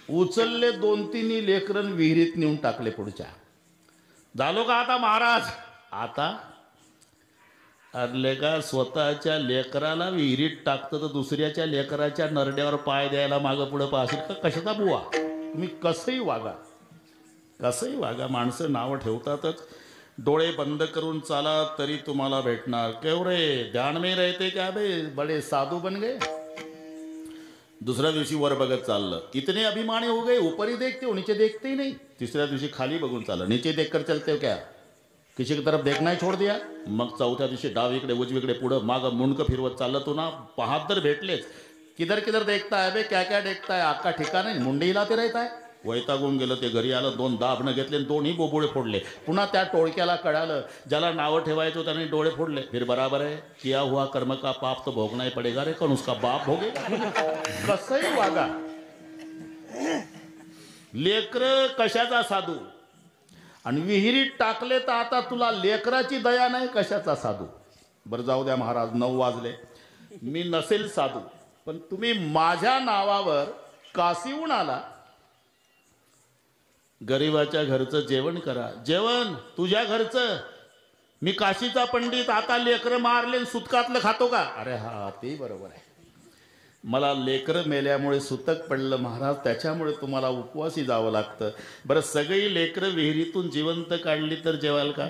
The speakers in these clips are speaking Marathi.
उचलले 2-3 लेकरन विहिरीत नेऊन टाकले. पुढच्या झालो का आता महाराज? आता अरले का स्वतःच्या लेकराला विहिरीत टाकतं तर दुसऱ्याच्या लेकराच्या नरड्यावर पाय द्यायला मागं पुढं पाहशील का? कशाचा बुवा? तुम्ही कसंही वागा, कसंही वागा. माणसं नावं ठेवतातच. डोळे बंद करून चाला तरी तुम्हाला भेटणार. क्यों रे ध्यान में रहते क्या बे, बड़े साधू बन गए. दुसऱ्या दिवशी वर बघत चाललं. इतने अभिमानी हो गए, ऊपर ही देखते हो नीचे देखते ही नहीं. तिसऱ्या दिवशी खाली बघून चाललं. नीचे देखकर चलते हो क्या? किसी की तरफ देखना ही छोड़ दिया. मग चौथ्या दिवशी डावीकडे उजवीकडे पुढं मागं मुंडकं फिरवत चाललं. तू ना पाहत तर भेटलेच. किधर किधर देखता है बे, क्या क्या देखता है, आका ठिकाण नाही, मुंडी हिलाते रहता है. वैतागून गेलं ते. घरी आलं, 2 दाबणं घेतले, 2ही बोबुळे फोडले. पुन्हा त्या टोळक्याला कळालं, ज्याला नावं ठेवायचं त्यांनी डोळे फोडले. फिर बराबर है, किया हुआ कर्म का पाप तो भोगना ही पडेगा रे, कौन उसका बाप भोगेगा. कसंही वागा. लेकर कशाचा साधू. आणि विहिरीत टाकले तर आता तुला लेकराची दया नाही, कशाचा साधू. बरं जाऊ द्या महाराज, 9 वाजले. मी नसेल साधू, पण तुम्ही माझ्या नावावर काशीहून आला. गरिबाच्या घरचं जेवण करा. जेवण तुझ्या घरचं. मी काशीचा पंडित, आता लेकरं मारले सुतकातलं खातो का? अरे हा, ते बरोबर आहे. मला लेकरं मेल्यामुळे सुतक पडलं महाराज, त्याच्यामुळे तुम्हाला उपवासी जावं लागतं. बरं सगळी लेकरं विहिरीतून जिवंत काढली तर जेवाल का?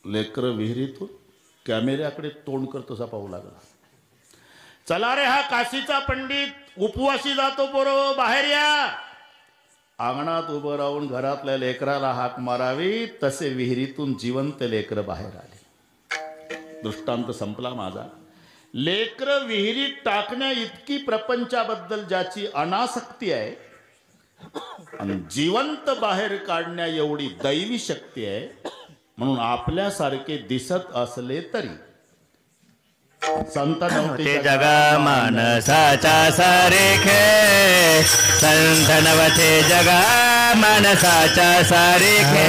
लेकर विहिरीतून कॅमेऱ्याकडे तोंड करतो तसा पाहू लागला. चला रे हा काशीचा पंडित उपवासी जातो पोरो, बाहेर या. अंगणात उभं राहून घरातल्या लेकराला हाक मारावी तसे विहिरीतून जिवंत लेकर बाहेर आले. दृष्टांत संपला माझा. लेकर विहिरीत टाकण्या इतकी प्रपंचाबद्दल ज्याची अनासक्ती आहे आणि जिवंत बाहेर काढण्या एवढी दैवी शक्ती आहे, म्हणून आपल्यासारखे दिसत असले तरी संत नव्हते जगा मानसाचा सारेखे, संत नव्हते जगा मानसाचा सारेखे,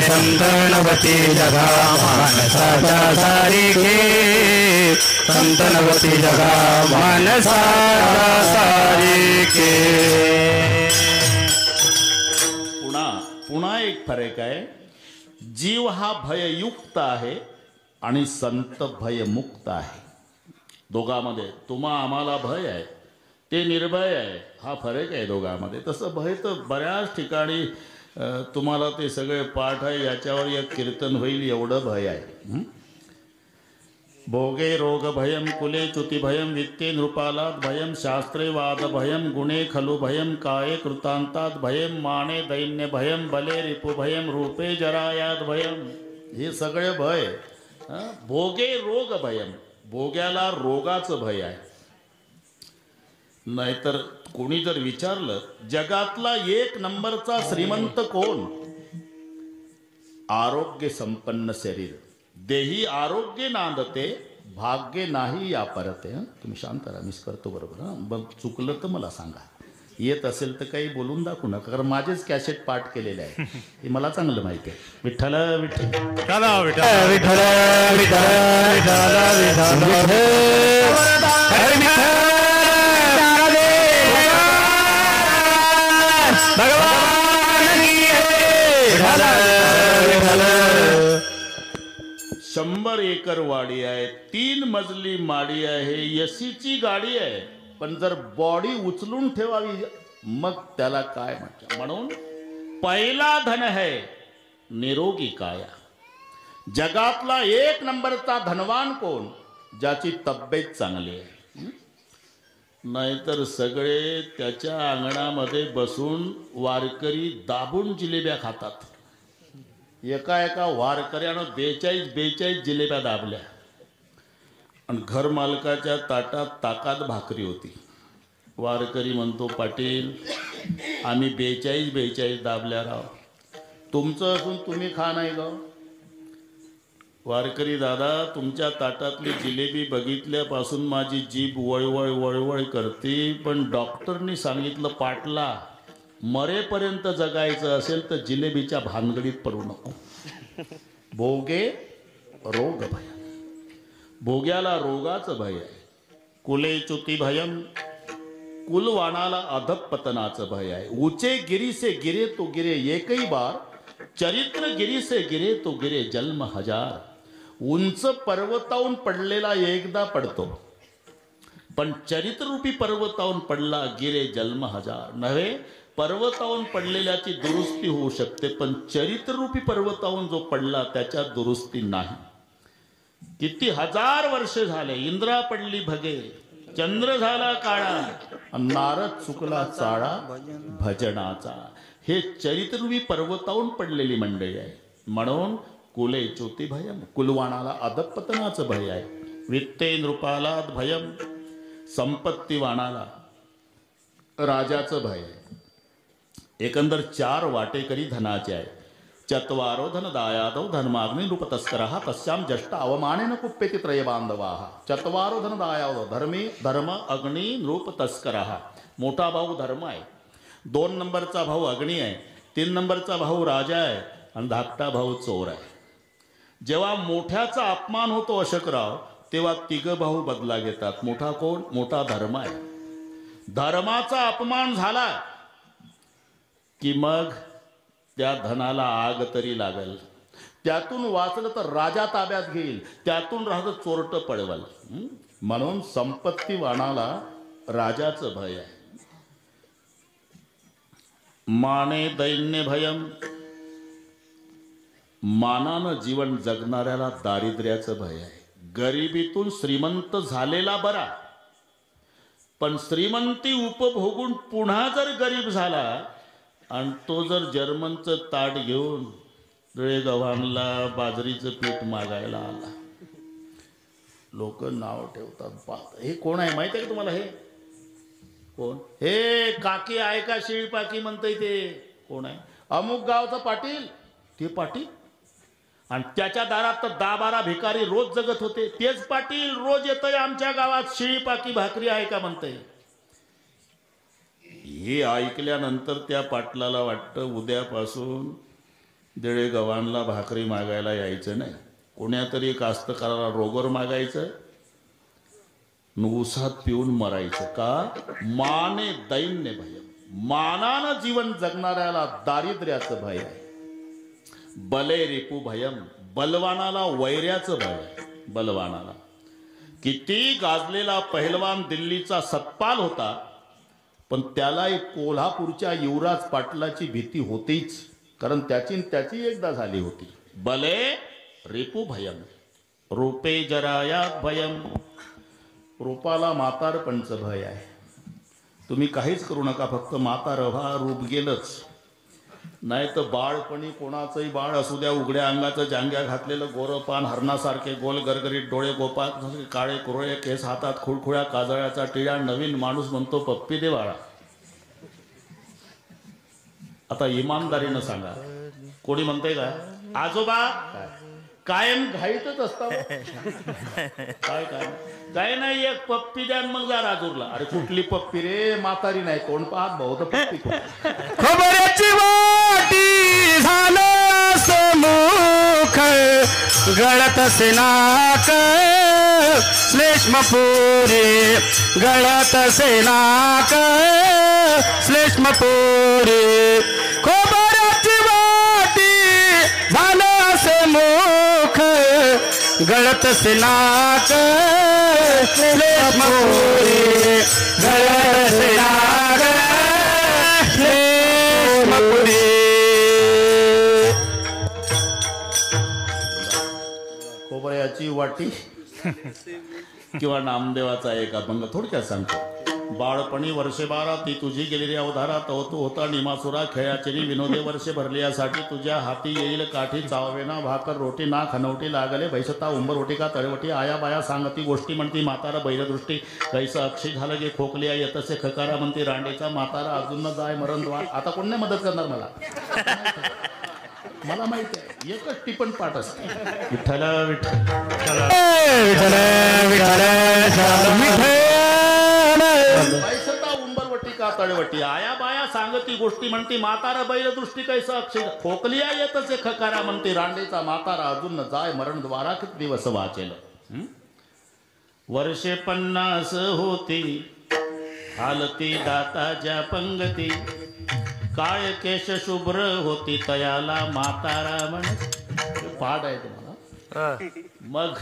संत नव्हते जगा मानसाचा सारेखे, संत नव्हते जगा मानसाचा सारेखे. पुन्हा एक फरक आहे. जीव हा भययुक्त आहे आणि संत भयमुक्त आहे. दोघांमध्ये तुम्हा आम्हाला भय आहे, ते निर्भय आहे, हा फरक आहे दोघांमध्ये. तसं भय तर बऱ्याच ठिकाणी तुम्हाला ते सगळे पाठ आहे, याच्यावर एक कीर्तन होईल एवढं भय आहे. भोगे रोग भयम कुले च्युती भयम वित्ते नृपालात भयम शास्त्रे वाद भयम गुणे खलु भयम काये कृतांतात भयम माने दैन्य भयम बले रिपु भयम रूपे जरायात भयम. हे सगळे भय. भोगे रोग भयम, भोग्याला रोगाचं भय आहे. नाहीतर कोणी जर विचारलं जगातला 1 नंबरचा श्रीमंत कोण? आरोग्य संपन्न शरीर. देही आरोग्य नांदते, भाग्य नाही या परते. तुम्ही शांत राहा, मिस करतो बरोबर. मग चुकलं तर मला सांगा. येत असेल तर काही बोलून दाखवू नका, कारण माझेच कॅसेट पाठ केलेले आहे, हे मला चांगलं माहिती आहे. विठ्ठल विठ्ठल विठ्ठल विठ्ठल विठ्ठल भगवान. 100 एकर वाडी आहे, 3 मजली माडी आहे, एसीची गाडी आहे. पण जर बॉडी उचलून ठेवावी मग त्याला काय म्हणतात. म्हणून पहिला धन है निरोगी काया. जगातला 1 नंबरचा धनवान कोण? ज्याची तब्येत चांगली आहे. नाहीतर सगळे त्याच्या अंगणामध्ये बसून वारकरी दाबून जिलेब्या खातात. एका वारकऱ्यानं 42 जिलेब्या दाबल्या आणि घर मालकाच्या ताटात ताकात भाकरी होती. वारकरी म्हणतो, पाटील आम्ही 42 दाबल्या राव, तुमचं असून तुम्ही खा नाही ग. वारकरी दादा, तुमच्या ताटातली जिलेबी बघितल्यापासून माझी जीभ वळवळ वळवळ करते, पण डॉक्टरनी सांगितलं पाटला मरेपर्यंत जगायचं असेल तर जिलेबीच्या भानगडीत पडू नको. भोगे रोग भय, भोग्याला रोगाचं भय आहे. कुले च्युती भयम, कुलवाणाला अधपतनाचं भय आहे. ऊंचे गिरी से गिरे तो गिरे एकही बार, चरित्र गिरी से गिरे तो गिरे जन्म हजार. उंच पर्वतावून पडलेला एकदा पडतो, पण चरित्ररूपी पर्वतावून पडला गिरे जन्म हजार. नव्हे, पर्वतावून पडलेल्याची दुरुस्ती होऊ शकते, पण चरित्ररूपी पर्वतावून जो पडला त्याच्यात दुरुस्ती नाही. किती हजार वर्ष झाले इंद्रा पडली भगे, चंद्र झाला काळा, नारद चुकला चाळा भजनाचा. हे चरित्ररूपी पर्वतावून पडलेली मंडळी आहे. म्हणून कुले च्युती भयम, कुलवाणाला अधपतनाचं भय आहे. वित्ते नृपाला भयम, संपत्तीवाणाला राजाचं भय आहे. एकंदर 4 वाटेकरी धनाचे आहे. चत्वारो धनदायादौ धर्माग्नी नृपतस्करः तस्याम जष्ट अवमानेन कुप्येति त्रय बांधवाः. चत्वारो धनदायादौ, धर्म अग्नी नृपतस्करः. मोठा भाऊ धर्म आहे, 2 नंबरचा भाऊ अग्नी आहे, 3 नंबरचा भाऊ राजा आहे आणि धाकटा भाऊ चोर आहे. जेव्हा मोठ्याचा अपमान होतो अशोकराव, तेव्हा 3 भाऊ बदला घेतात. मोठा कोण? मोठा धर्म आहे. धर्माचा अपमान झाला की मग त्या धनाला आग तरी लागल. त्यातून वाचलं तर राजा ताब्यात घेईल, त्यातून राहतं चोरट पळवल. म्हणून संपत्तीवाणाला राजाचं भय आहे. माने दैन्य भयम, मानानं जीवन जगणाऱ्याला दारिद्र्याचं भय आहे. गरिबीतून श्रीमंत झालेला बरा, पण श्रीमंती उपभोगून पुन्हा जर गरीब झाला आणि तो जर जर्मनचं ताट घेऊन गव्हाणला बाजरीचं पीठ मागायला आला, लोक नाव ठेवतात. हे कोण आहे माहिती आहे का तुम्हाला? हे कोण? हे काकी आहे का शिळपाकी म्हणतंय ते कोण आहे? अमुक गावचा पाटील. ते पाटील, आणि त्याच्या दारात तर 10-12 भिकारी रोज जगत होते. तेच पाटील रोज येतंय आमच्या गावात शिळपाकी भाकरी आहे का म्हणतंय. हे ऐकल्यानंतर त्या पाटलाला वाटतं उद्यापासून गव्हाणला भाकरी मागायला यायचं नाही, कोण्यातरी कास्तकाराला रोगर मागायचं, नुसात पिऊन मरायचं. का? माने दैन्य भय, मानानं जीवन जगणाऱ्याला दारिद्र्याचं भय आहे. बले रिपू भयम, बलवानाला वैर्याचं भय आहे. बलवानाला किती गाजलेला पहिलवान दिल्लीचा सतपाल होता, पण त्याला एक कोल्हापूरच्या युवराज पाटलाची भीती होतीच, कारण त्याची एकदा झाली होती. बले रिपू भयम, रूपे जरायात भयम, रूपाला म्हातारपणचं भय आहे. तुम्ही काहीच करू नका, फक्त म्हातार व्हा, रूप गेलंच. नाही तर बाळपणी कोणाचंही बाळ असू द्या, उघड्या अंगाचं जांग्या घातलेलं गोरपान, हरणासारखे गोल गरगरीत डोळे, गोपाळ काळे कुरळे केस, हातात खुळखुळ्या काजळ्याचा टिळा, नवीन माणूस म्हणतो पप्पी दे बाळा. आता इमानदारीनं सांगा, कोणी म्हणतंय का आजोबा कायम घाईतच असतात? काय काय काय नाही, एक पप्पी द्या मग जा राजूरला. अरे कुठली पप्पी रे, म्हातारी नाही, तोंड पाहत भाऊ तर पप्पी. खबऱ्याची वाटी झालं समूख, गळत सेनाक श्लेष्मपुरी, गळत सेनाक श्लेष्मपुरी. खबऱ्याची वाटी झालं समूख, गळत सेनाक श्लेष्मपुरी, गळत सेनाक श्लेष्मपुरी. खोबऱ्याची वाटी किंवा नामदेवाचा एक अभंग थोडक्यात सांगतो. बाळपणी वर्षे 12 ती तुझी गेली रे अवधारा, तव तू होता निमासुरा खेळाचेरी विनोदे वर्षे भरली यासाठी, तुझ्या हाती येईल काठी चावेना भाकर रोटी, ना खनवटी लागले भैसता उंबरवटी का तळवटी, आया बाया सांगती गोष्टी म्हणती म्हातारा बैरदृष्टी, कैसा अक्षी झालं गे खोकली आहे येतसे खकारा म्हणती रांडेचा म्हातारा, अजून न जाय मरण द्वार. आता कोण नाही मदत करणार मला, मला माहिती आहे. एकच टिपण पाठ असते, विठ्ठल विठ्ठल. विठ्ठल विठ्ठल पैसता उंबरवटी का तळवटी, आया बाया सांगती गोष्टी म्हणती, म्हातारा बैल दृष्टी कैसा अक्षय खोकलिया येतच खकारा म्हणते, रांडेचा म्हातारा अजून न जाय मरण द्वारा किती दिवस वाचेल. वर्षे 50 होती हालती दाताच्या पंगती, काय केश शुभ्र होती तयाला म्हातारा म्हण. पाठ आहे तुम्हाला. मग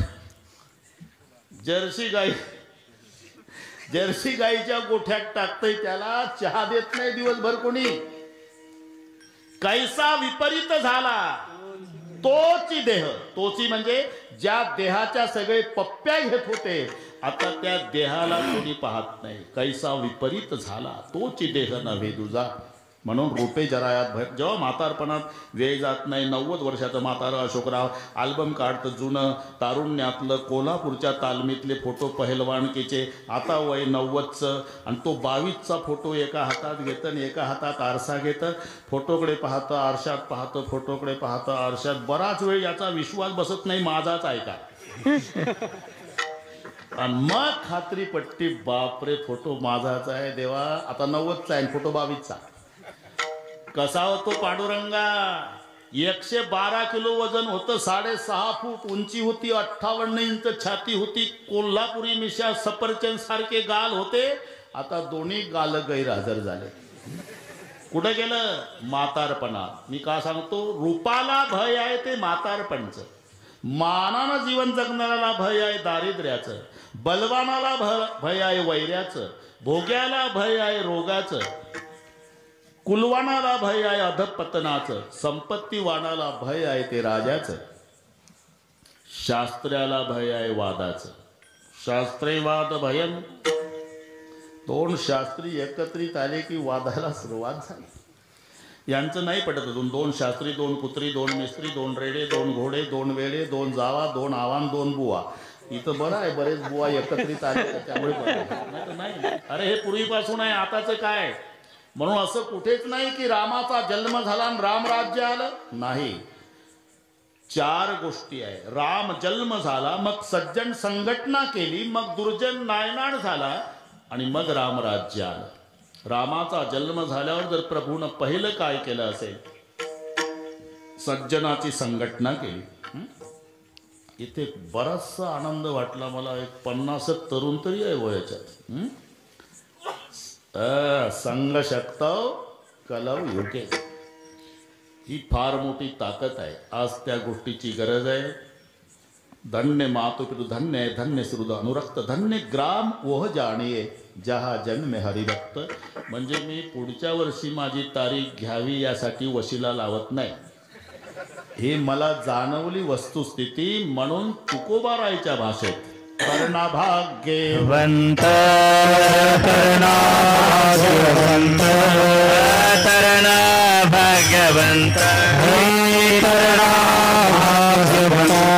जर्सी गाईच्या गोठ्यात टाकतय त्याला, चहा देत नाही दिवसभर कोणी. कैसा विपरीत झाला तोची देह, तोची म्हणजे ज्या देहाच्या सगळे पप्प्या घेत होते, आता त्या देहाला कोणी पाहत नाही. कैसा विपरीत झाला तोची देह नव्हे दुजा. म्हणून रोपे जरायात भर. जेव्हा म्हातारपणात वेळ जात नाही, 90 वर्षाचं म्हातारं अशोकराव अल्बम काढतं जुनं तारुण्यातलं, कोल्हापूरच्या तालमीतले फोटो पहिलवानकीचे, आता वय 90चं, आणि तो 22चा फोटो एका हातात घेतं आणि एका हातात आरसा घेतं. फोटोकडे पाहतं, आरशात पाहतं, फोटोकडे पाहतं, आरशात. बराच वेळ याचा विश्वास बसत नाही, माझाच आहे का. आणि मग खात्री पट्टी, बापरे फोटो माझाच आहे देवा. आता 90चा आहे, फोटो 22चा. कसा होतो पांडुरंगा. 112 किलो वजन होतं, 6.5 फूट उंची होती, 58 इंच छाती होती, कोल्हापुरी मिशा, सफरचंद सारखे गाल होते. आता दोन्ही गाल गैरहजर झाले. कुठं गेलं. म्हातारपणा. मी का सांगतो, रूपाला भय आहे ते म्हातारपणचं, मानानं जीवन जगणाऱ्याला भय आहे दारिद्र्याचं, बलवानाला भय आहे वैऱ्याचं, भोग्याला भय आहे रोगाचं, कुलवानाला भय आहे अधपतनाचं, संपत्तीवानाला भय आहे ते राजाचं, शास्त्र्याला भय आहे वादाचं. शास्त्रे वाद भयम. 2 शास्त्री एकत्रित आले की वादाला सुरुवात झाली. यांचं नाही पटत अजून. 2 शास्त्री, 2 पुत्री, 2 मिस्त्री, 2 रेडे, 2 घोडे, 2 वेडे, 2 जावा, 2 आवान, 2 बुवा. इथं बरं आहे, बरेच बुवा एकत्रित आले त्यामुळे नाही. अरे हे पूर्वीपासून आहे, आताचं काय. म्हणून असं कुठेच नाही की रामाचा जन्म झाला आणि रामराज्य आलं, नाही. 4 गोष्टी आहे. राम जन्म झाला, मग सज्जन संघटना केली, मग दुर्जन नायनाट झाला, आणि मग रामराज्य आलं. रामाचा जन्म झाल्यावर जर प्रभूनं पहिलं काय केलं असेल, सज्जनाची संघटना केली. इथे बराचसा आनंद वाटला मला. एक 50 तरुण तरी आहे वयाच्यात. संघ शक्तव कलव युगे. ही फार मोठी ताकद आहे. आज त्या गोष्टीची गरज आहे. धन्य मातुपितु धन्य धन्य श्रुद अनुरक्त धन्य ग्राम ओह जाणीये जहा जन्म हरिभक्त. म्हणजे मी पुढच्या वर्षी माझी तारीख घ्यावी यासाठी वशिला लावत नाही. ही मला जाणवली वस्तुस्थिती. म्हणून तुकोबारायच्या भाषेत कर्णा भाग्यवंत कर्णा भाग्यवंत कर्णा भाग्यवंत कर्णा भाग्यवंत.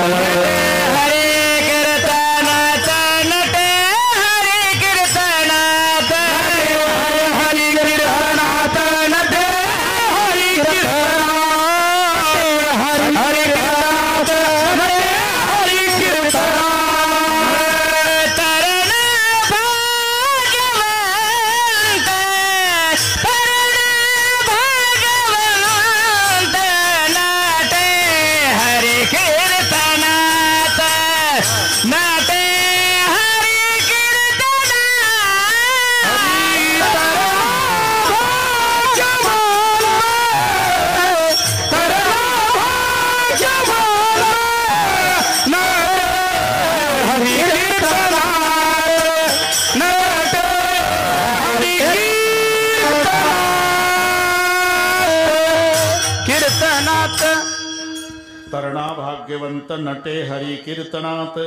तरणा भाग्यवंत नटे हरी कीर्तनात.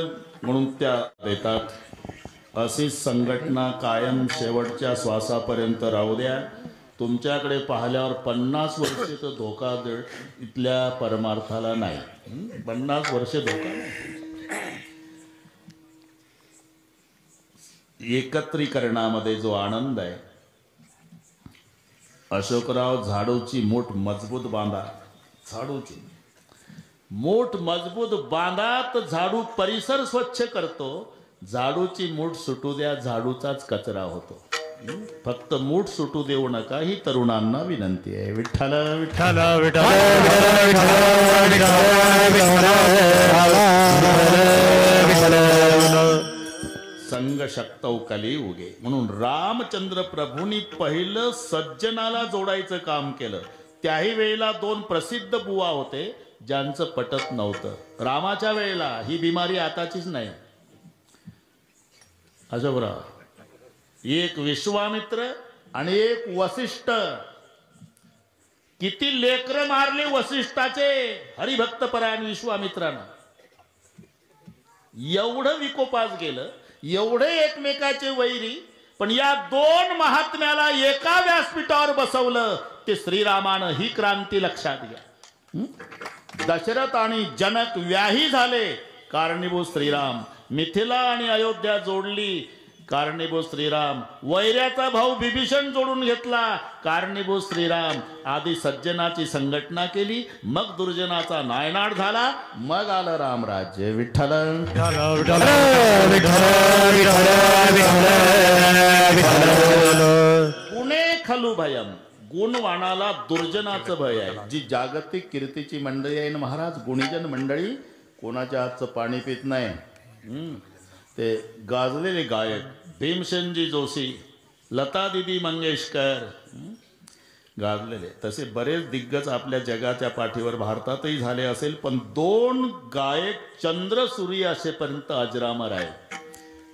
म्हणून त्या देतात. अशीच संघटना कायम शेवटच्या श्वासापर्यंत राहू द्या. तुमच्याकडे पाहिल्यावर 50 वर्षे तर धोका इथल्या परमार्थाला नाही. 50 वर्षे धोका नाही. एकत्रीकरणामध्ये जो आनंद आहे. अशोकराव झाडूची मूठ मजबूत बांधा. झाडूची मूठ मजबूत बांधात झाडू परिसर स्वच्छ करतो. झाडूची मूठ सुटू द्या, झाडूचाच कचरा होतो. फक्त मूठ सुटू देऊ नका ही तरुणांना विनंती आहे. विठ्ठल विठ्ठल संग शक्तौ कली उगे. म्हणून रामचंद्र प्रभूंनी पहिलं सज्जनाला जोडायचं काम केलं. त्याही वेळेला 2 प्रसिद्ध बुवा होते ज्यांचं पटत नव्हतं. रामाच्या वेळेला ही बिमारी आताचीच नाही. अजबरा एक विश्वामित्र आणि एक वसिष्ठ. किती लेकर मारले वसिष्ठाचे हरिभक्त परायण विश्वामित्रानं. एवढं विकोपास गेलं, एवढे एकमेकाचे वैरी. पण या 2 महात्म्याला एका व्यासपीठावर बसवलं ते श्रीरामानं. ही क्रांती लक्षात घ्या. दशरथ आणि जनक व्याही झाले, कारणीभूत श्रीराम. मिथिला आणि अयोध्या जोडली, कारणीभूत श्रीराम. वैऱ्याचा भाऊ विभीषण जोडून घेतला, कारणीभूत श्रीराम. आधी सज्जनाची संघटना केली, मग दुर्जनाचा नायनाट झाला, मग आलं रामराज्य. विठ्ठल गुणे खलु भयम. गुणवाणाला दुर्जनाचं भय आहे. जी जागतिक कीर्तीची मंडळी आहे ना महाराज, गुणीजन मंडळी, कोणाच्या हातचं पाणी पित नाही. ते गाजलेले गायक भीमसेनजी जोशी, लता दिदी मंगेशकर गाजलेले. तसे बरेच दिग्गज आपल्या जगाच्या पाठीवर भारतातही झाले असेल, पण 2 गायक चंद्र सूर्य असेपर्यंत अजरामर आहे.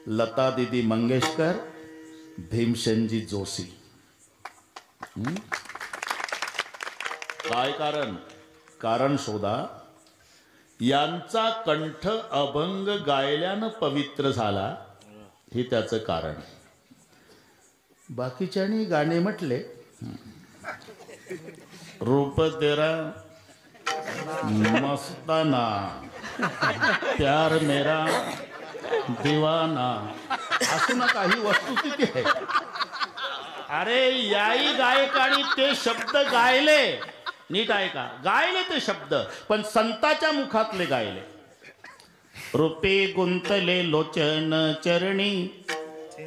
लता दिदी मंगेशकर, भीमसेनजी जोशी. काय कारण? कारण शोधा. यांचा कंठ अभंग गायल्यानं पवित्र झाला, हे त्याचं कारण. बाकीच्यांनी गाणे म्हटले, रूप तेरा मस्ताना, प्यार मेरा दीवाना, असं ना काही वस्तुस्थिती आहे. अरे याही गायकांनी ते शब्द गायले, नीट ऐका, गायले ते शब्द, पण संताच्या मुखातले गायले. रूपे गुंतले लोचन चरणी,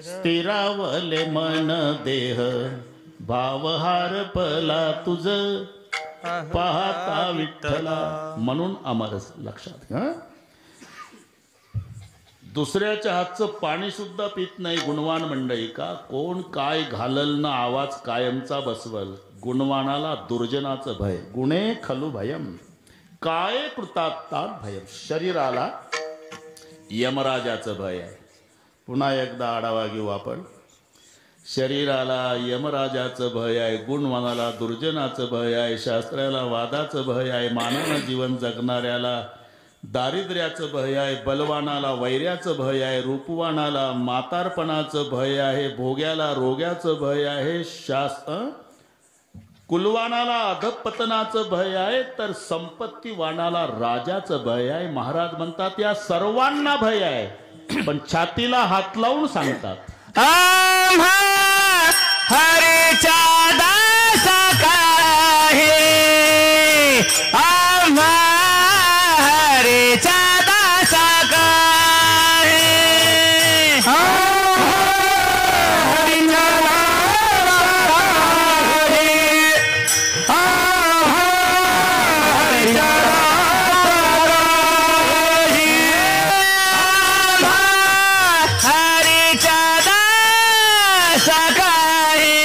स्थिरावले मन देह, भावहार पला तुझ पाहता विठ्ठला. म्हणून अमर. लक्षात घ्या. दुसऱ्याच्या हातचं पाणी सुद्धा पित नाही गुणवान मंडळी. का? कोण काय घालल ना आवाज कायमचा बसवल. गुणवानाला दुर्जनाचं भय. गुणे खलु भयम. काय कृतात्तात भयम. शरीराला यमराजाचं भय आहे. पुन्हा एकदा आढावा घेऊ आपण. शरीराला यमराजाचं भय आहे, गुणवानाला दुर्जनाचं भय आहे, शास्त्राला वादाचं भय आहे, मानवानं जीवन जगणाऱ्याला दारिद्र्याचं भय आहे, बलवानाला वैऱ्याचं भय आहे, रूपवानाला म्हातारपणाचं भय आहे, भोग्याला रोग्याचं भय आहे, कुलवानाला अधपतनाचं भय आहे, तर संपत्तीवानाला राजाचं भय आहे. महाराज म्हणतात या सर्वांना भय आहे, पण छातीला हात लावून सांगतात आम्हा हरीचा दास आहे, आम्हा हरीचा दास आहे. सकाळी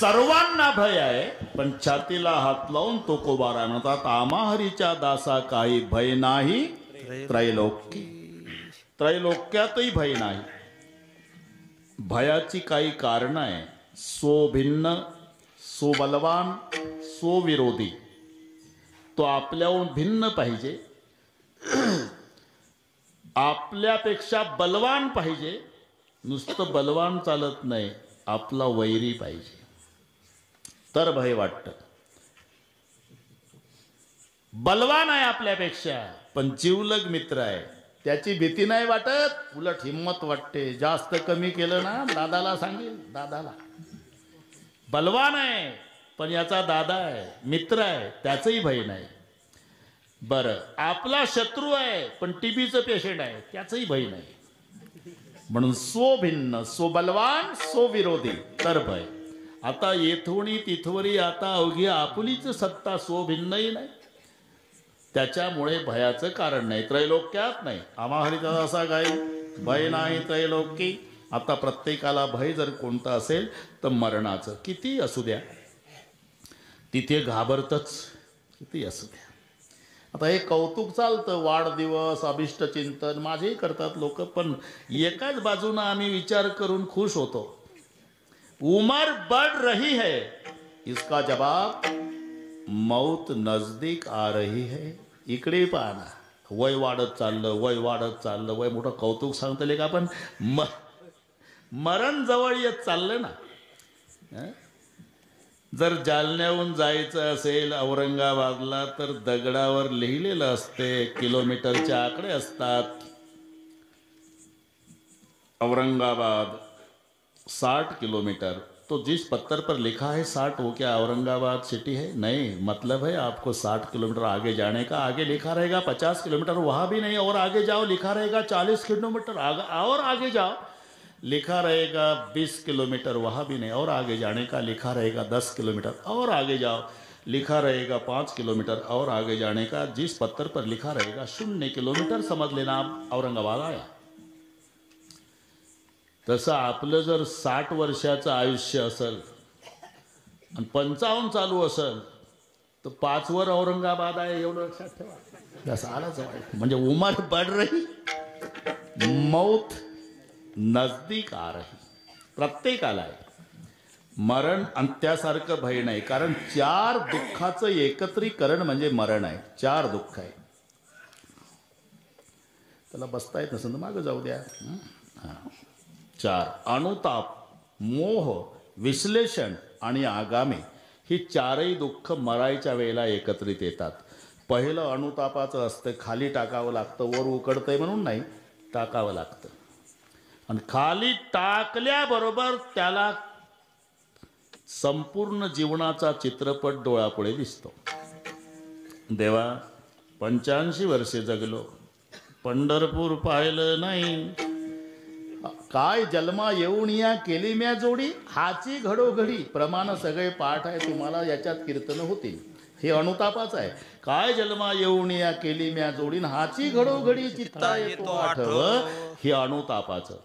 सर्वांना भय आहे, पण छातीला हात लावून तुकोबारा म्हणतात आमाहरीच्या दासा काही भय नाही त्रैलोक्य. त्रैलोक्यातही भय नाही. भयाची काही कारण आहे. स्वभिन्न, स्वबलवान, स्वविरोधी. तो आपल्याहून भिन्न पाहिजे, आपल्यापेक्षा बलवान पाहिजे. नुसतं बलवान चालत नाही, आपला वैरी पाहिजे तर भय वाटतं. बलवान आहे आपल्यापेक्षा पण जिवलग मित्र आहे, त्याची भीती नाही वाटत, उलट हिम्मत वाटते. जास्त कमी केलं ना दादाला सांगेल, दादाला. बलवान आहे पण याचा दादा आहे, मित्र आहे, त्याचंही भय नाही. बरं, आपला शत्रू आहे पण टीबीचं पेशंट आहे, त्याचंही भय नाही. म्हणून स्वभिन्न, स्वबलवान, स्वविरोधी तर भय. आता येथोणी तिथवरी आता अवघी आपुलीच सत्ता, स्वभिन्नही नाही, त्याच्यामुळे भयाचं कारण नाही. त्रैलोक्यात नाही. आमाहरीचा असा काही भय नाही त्रैलोकी. आता प्रत्येकाला भय जर कोणतं असेल तर मरणाचं. किती असू द्या तिथे घाबरतच, किती असू द्या. आता हे कौतुक चालतं, वाढदिवस, अभिष्ट चिंतन माझेही करतात लोक, पण एकाच बाजूनं आम्ही विचार करून खुश होतो. उमर बढ़ रही है, इसका जवाब मौत नजदीक आ रही है. इकडे पाहना, वय वाढत चाललं, वय वाढत चाललं, वय मोठं कौतुक सांगतले का, पण मरण जवळ येत चाललं ना. जर जालन्याहून जायचं असेल औरंगाबादला तर दगडावर लिहिलेलं असते, किलोमीटरचे आकडे असतात. औरंगाबाद 60 किलोमीटर. तो जिस पत्थर पर लिखा है 60, वो क्या औरंगाबाद सिटी है? नहीं, मतलब है आपको 60 किलोमीटर आगे जाने का. आगे लिखा रहेगा 50 किलोमीटर, वहाँ भी नहीं, और आगे जाओ लिखा रहेगा 40 किलोमीटर, और आगे जाओ लिखा रहेगा 20 किलोमीटर, वहाँ भी नहीं, और आगे जाने का लिखा रहेगा 10 किलोमीटर, और आगे जाओ लिखा रहेगा 5 किलोमीटर, और आगे जाने का जिस पत्थर पर लिखा रहेगा 0 किलोमीटर, समझ लेना आप औरंगाबाद आया. तसं आपलं जर 60 वर्षाचं आयुष्य असेल आणि 55 चालू असेल तर 5 वर औरंगाबाद आहे, एवढं लक्षात ठेवा. तसं आलाच म्हणजे उमर बढ़ रही, मौत नजदीक आ रही. प्रत्येकाला आहे मरण, अंत्यासारखं भय नाही. कारण 4 दुःखाचं एकत्रीकरण म्हणजे मरण आहे. 4 दुःख आहे. त्याला बसता येत नसेल तर मागं जाऊ द्या. 4 अनुताप, मोह, विश्लेषण आणि आगामी. ही 4ही दुःख मरायच्या वेळेला एकत्रित येतात. पहिलं अनुतापाचं असतं, खाली टाकावं लागतं. वर उकडतंय म्हणून नाही, टाकावं लागतं. आणि खाली टाकल्याबरोबर त्याला संपूर्ण जीवनाचा चित्रपट डोळ्यापुढे दिसतो. देवा 85 वर्षे जगलो, पंढरपूर पाहिलं नाही. काय जन्मा येऊन या केली म्या जोडी, हाची घडोघडी. प्रमाण सगळे पाठ आहे, तुम्हाला याच्यात कीर्तन होतील. हे अनुतापाचं आहे. काय जन्मा येऊन या केली म्या जोडी, हाची घडोघडी चित्ता येतो आठव. हे अनुतापाचं.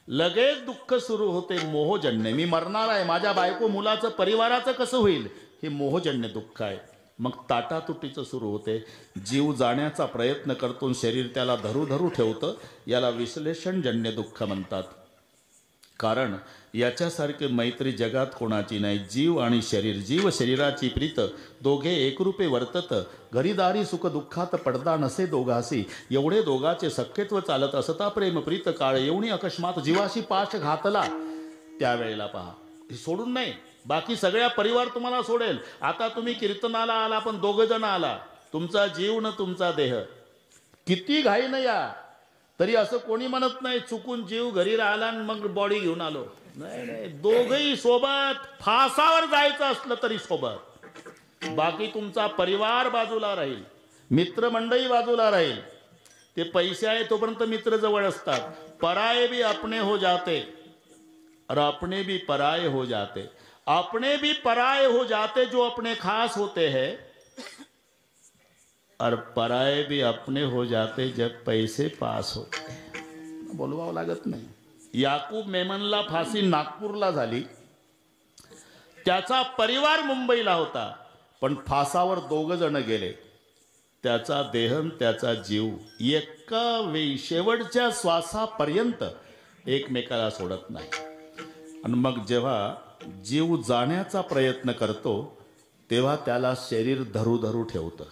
लगेच दुःख सुरू होते, मोहजन्य. मी मरणार आहे, माझ्या बायको मुलाचं परिवाराचं कसं होईल, हे मोहजन्य दुःख आहे. मग ताटातुटीचं सुरू होते, जीव जाण्याचा प्रयत्न करतो, शरीर त्याला धरू धरू ठेवतं. याला विश्लेषणजन्य दुःख म्हणतात. कारण याच्यासारखी मैत्री जगात कोणाची नाही. जीव आणि शरीर, जीव शरीराची प्रीत, दोघे एकरूपे वर्तत. घरीदारी सुख दुःखात पडदा नसे दोघासी, एवढे दोघाचे सख्यत्व चालत असता. प्रेम प्रीत काळ येऊनी अकस्मात, जीवाशी पाश घातला त्यावेळेला पहा. सोडून नाही, बाकी सगळ्या परिवार तुम्हाला सोडेल. आता तुम्ही कीर्तनाला आला पण 2 जण आला, तुमचा जीव न तुमचा देह. किती घाईनं या तरी असं कोणी म्हणत नाही चुकून जीव घरी राहिला आणि मग बॉडी घेऊन आलो. नाही नाही, दोघही सोबत. फासावर जायचं असलं तरी सोबत. बाकी तुमचा परिवार बाजूला राहील, मित्रमंडळी बाजूला राहील. ते पैसे आहे तोपर्यंत मित्र जवळ असतात. पराये भी अपने हो जाते और अपने भी पराये हो जाते. अपने भी पराये हो जाते जो अपने खास होते हैं, और पराये भी अपने हो जाते जब पैसे पास होते. बोलवावं लागत नाही. याकूब मेमनला फाशी नागपूरला झाली. त्याचा परिवार मुंबईला होता, पण फासावर 2 जण गेले. त्याचा देह आणि त्याचा जीव एका वेळी शेवटच्या श्वासापर्यंत एकमेकाला सोडत नाही. आणि मग जेव्हा जीव जाण्याचा प्रयत्न करतो तेव्हा त्याला शरीर धरू धरू ठेवतं.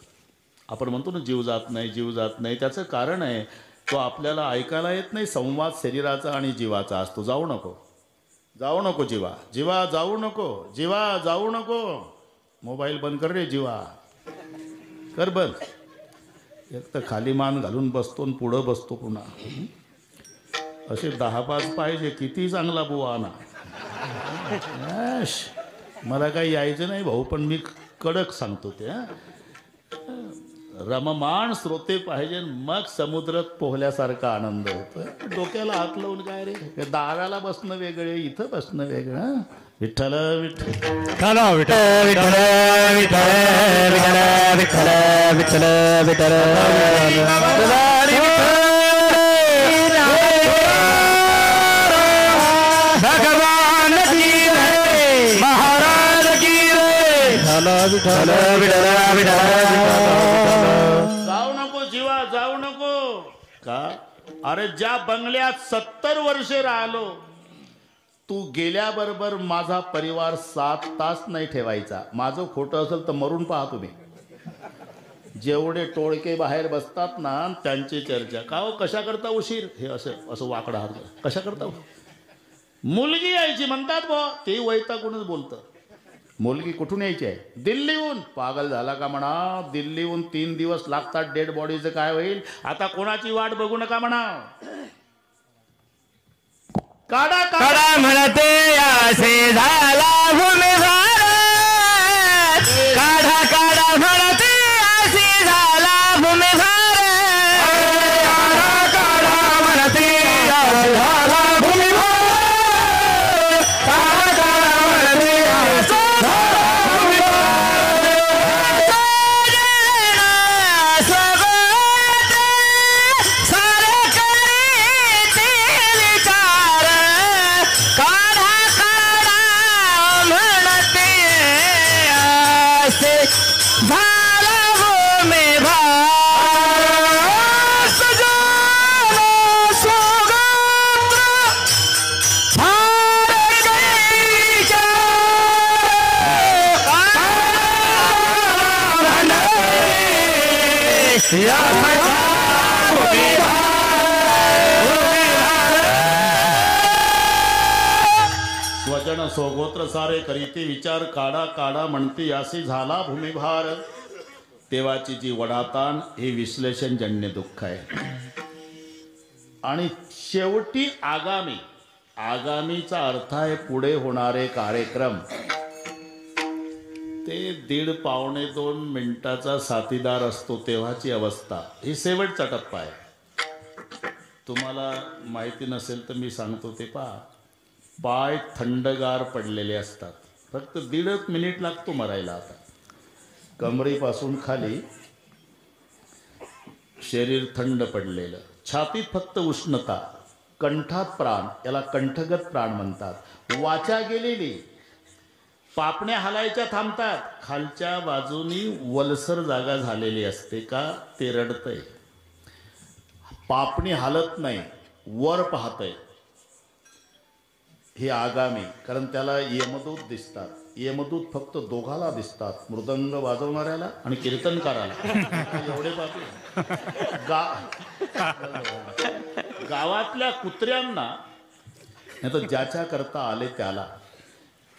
आपण म्हणतो ना जीव जात नाही, जीव जात नाही. त्याचं कारण आहे तो आपल्याला ऐकायला येत नाही. संवाद शरीराचा आणि जीवाचा असतो. जाऊ नको, जाऊ नको जीवा, जीवा जाऊ नको, जीवा जाऊ नको. मोबाईल बंद कर रे जीवा, कर बंद. एक तर खाली मान घालून बसतो आणि पुढं बसतो पुन्हा. असे 10-5 पाहिजे. किती चांगला बुवा ना. मला काही यायचं नाही भाऊ, पण मी कडक सांगतो ते. रममाण श्रोते पाहिजे, मग समुद्रात पोहल्यासारखा आनंद होतो. डोक्याला हात लावून काय रे, दाराला बसणं वेगळे, इथं बसणं वेगळं. विठ्ठल विठ्ठल विठ्ठल विठ्ठल विठ्ठल विठ्ठल विठ्ठल भगवान की जय, महाराज की जय. विठ्ठल विठ्ठल विठ्ठल. जाऊ नको जीवा, जाऊ नको. का? अरे ज्या बंगल्यात 70 वर्षे राहिलो, तू गेल्याबरोबर माझा परिवार 7 तास नाही ठेवायचा. माझं खोटं असेल तर मरून पहा तुम्ही. जेवढे टोळके बाहेर बसतात ना त्यांची चर्चा. का हो, कशा करता उशीर? हे असं असं वाकडा हात कशा करता? मुलगी यायची म्हणतात बो, ते वैतागूनच बोलतं. मुलगी कुठून यायची आहे? दिल्लीहून. पागल झाला का म्हणा? दिल्लीहून 3 दिवस लागतात. डेड बॉडीचं काय होईल? आता कोणाची वाट बघू नका म्हणा. काढा काढा म्हणते असे झाला भूमी भारत. काढा काढा म्हणते असे झाला भूमी भारत. काढा काढा म्हणते असे झाला भूमी भारत. काढा काढा म्हणते असे झाला भूमी भारत. स्वगत सारे करीते विचार. काढा काढा म्हणते असे झाला भूमी भारत. सजन स्वगत सारे करीते या भूमी स्वजन स्वगोत्र सारे करीते विचार. काढा काढा म्हणते असे झाला भूमिभार. तेव्हाची जी वडाताण हे विश्लेषणजन्य दुःख आहे. आणि शेवटी आगामी. आगामीचा अर्थ आहे पुढे होणारे कार्यक्रम. ते 1.5-2 मिनिटाचा साथीदार असतो तेव्हाची अवस्था. ही शेवटचा टप्पा आहे. तुम्हाला माहिती नसेल तर मी सांगतो ते पहा. पाय थंडगार पडलेले असतात. फक्त 1.5 मिनिट लागतो मरायला. आता कमरेपासून खाली शरीर थंड पडलेलं, छातीत फक्त उष्णता, कंठात प्राण, याला कंठगत प्राण म्हणतात. वाचा गेलेली, पापण्या हलायच्या थांबतात. खालच्या बाजूनी वलसर जागा झालेली असते. का? ते रडतंय. पापणी हालत नाही, वर पाहतंय. हे आगामी. कारण त्याला यमदूत दिसतात. यमदूत फक्त दोघाला दिसतात, मृदंग वाजवणाऱ्याला आणि कीर्तनकाराला. एवढे पापी गावातल्या कुत्र्यांना, नाही तर ज्याच्या करता आले त्याला.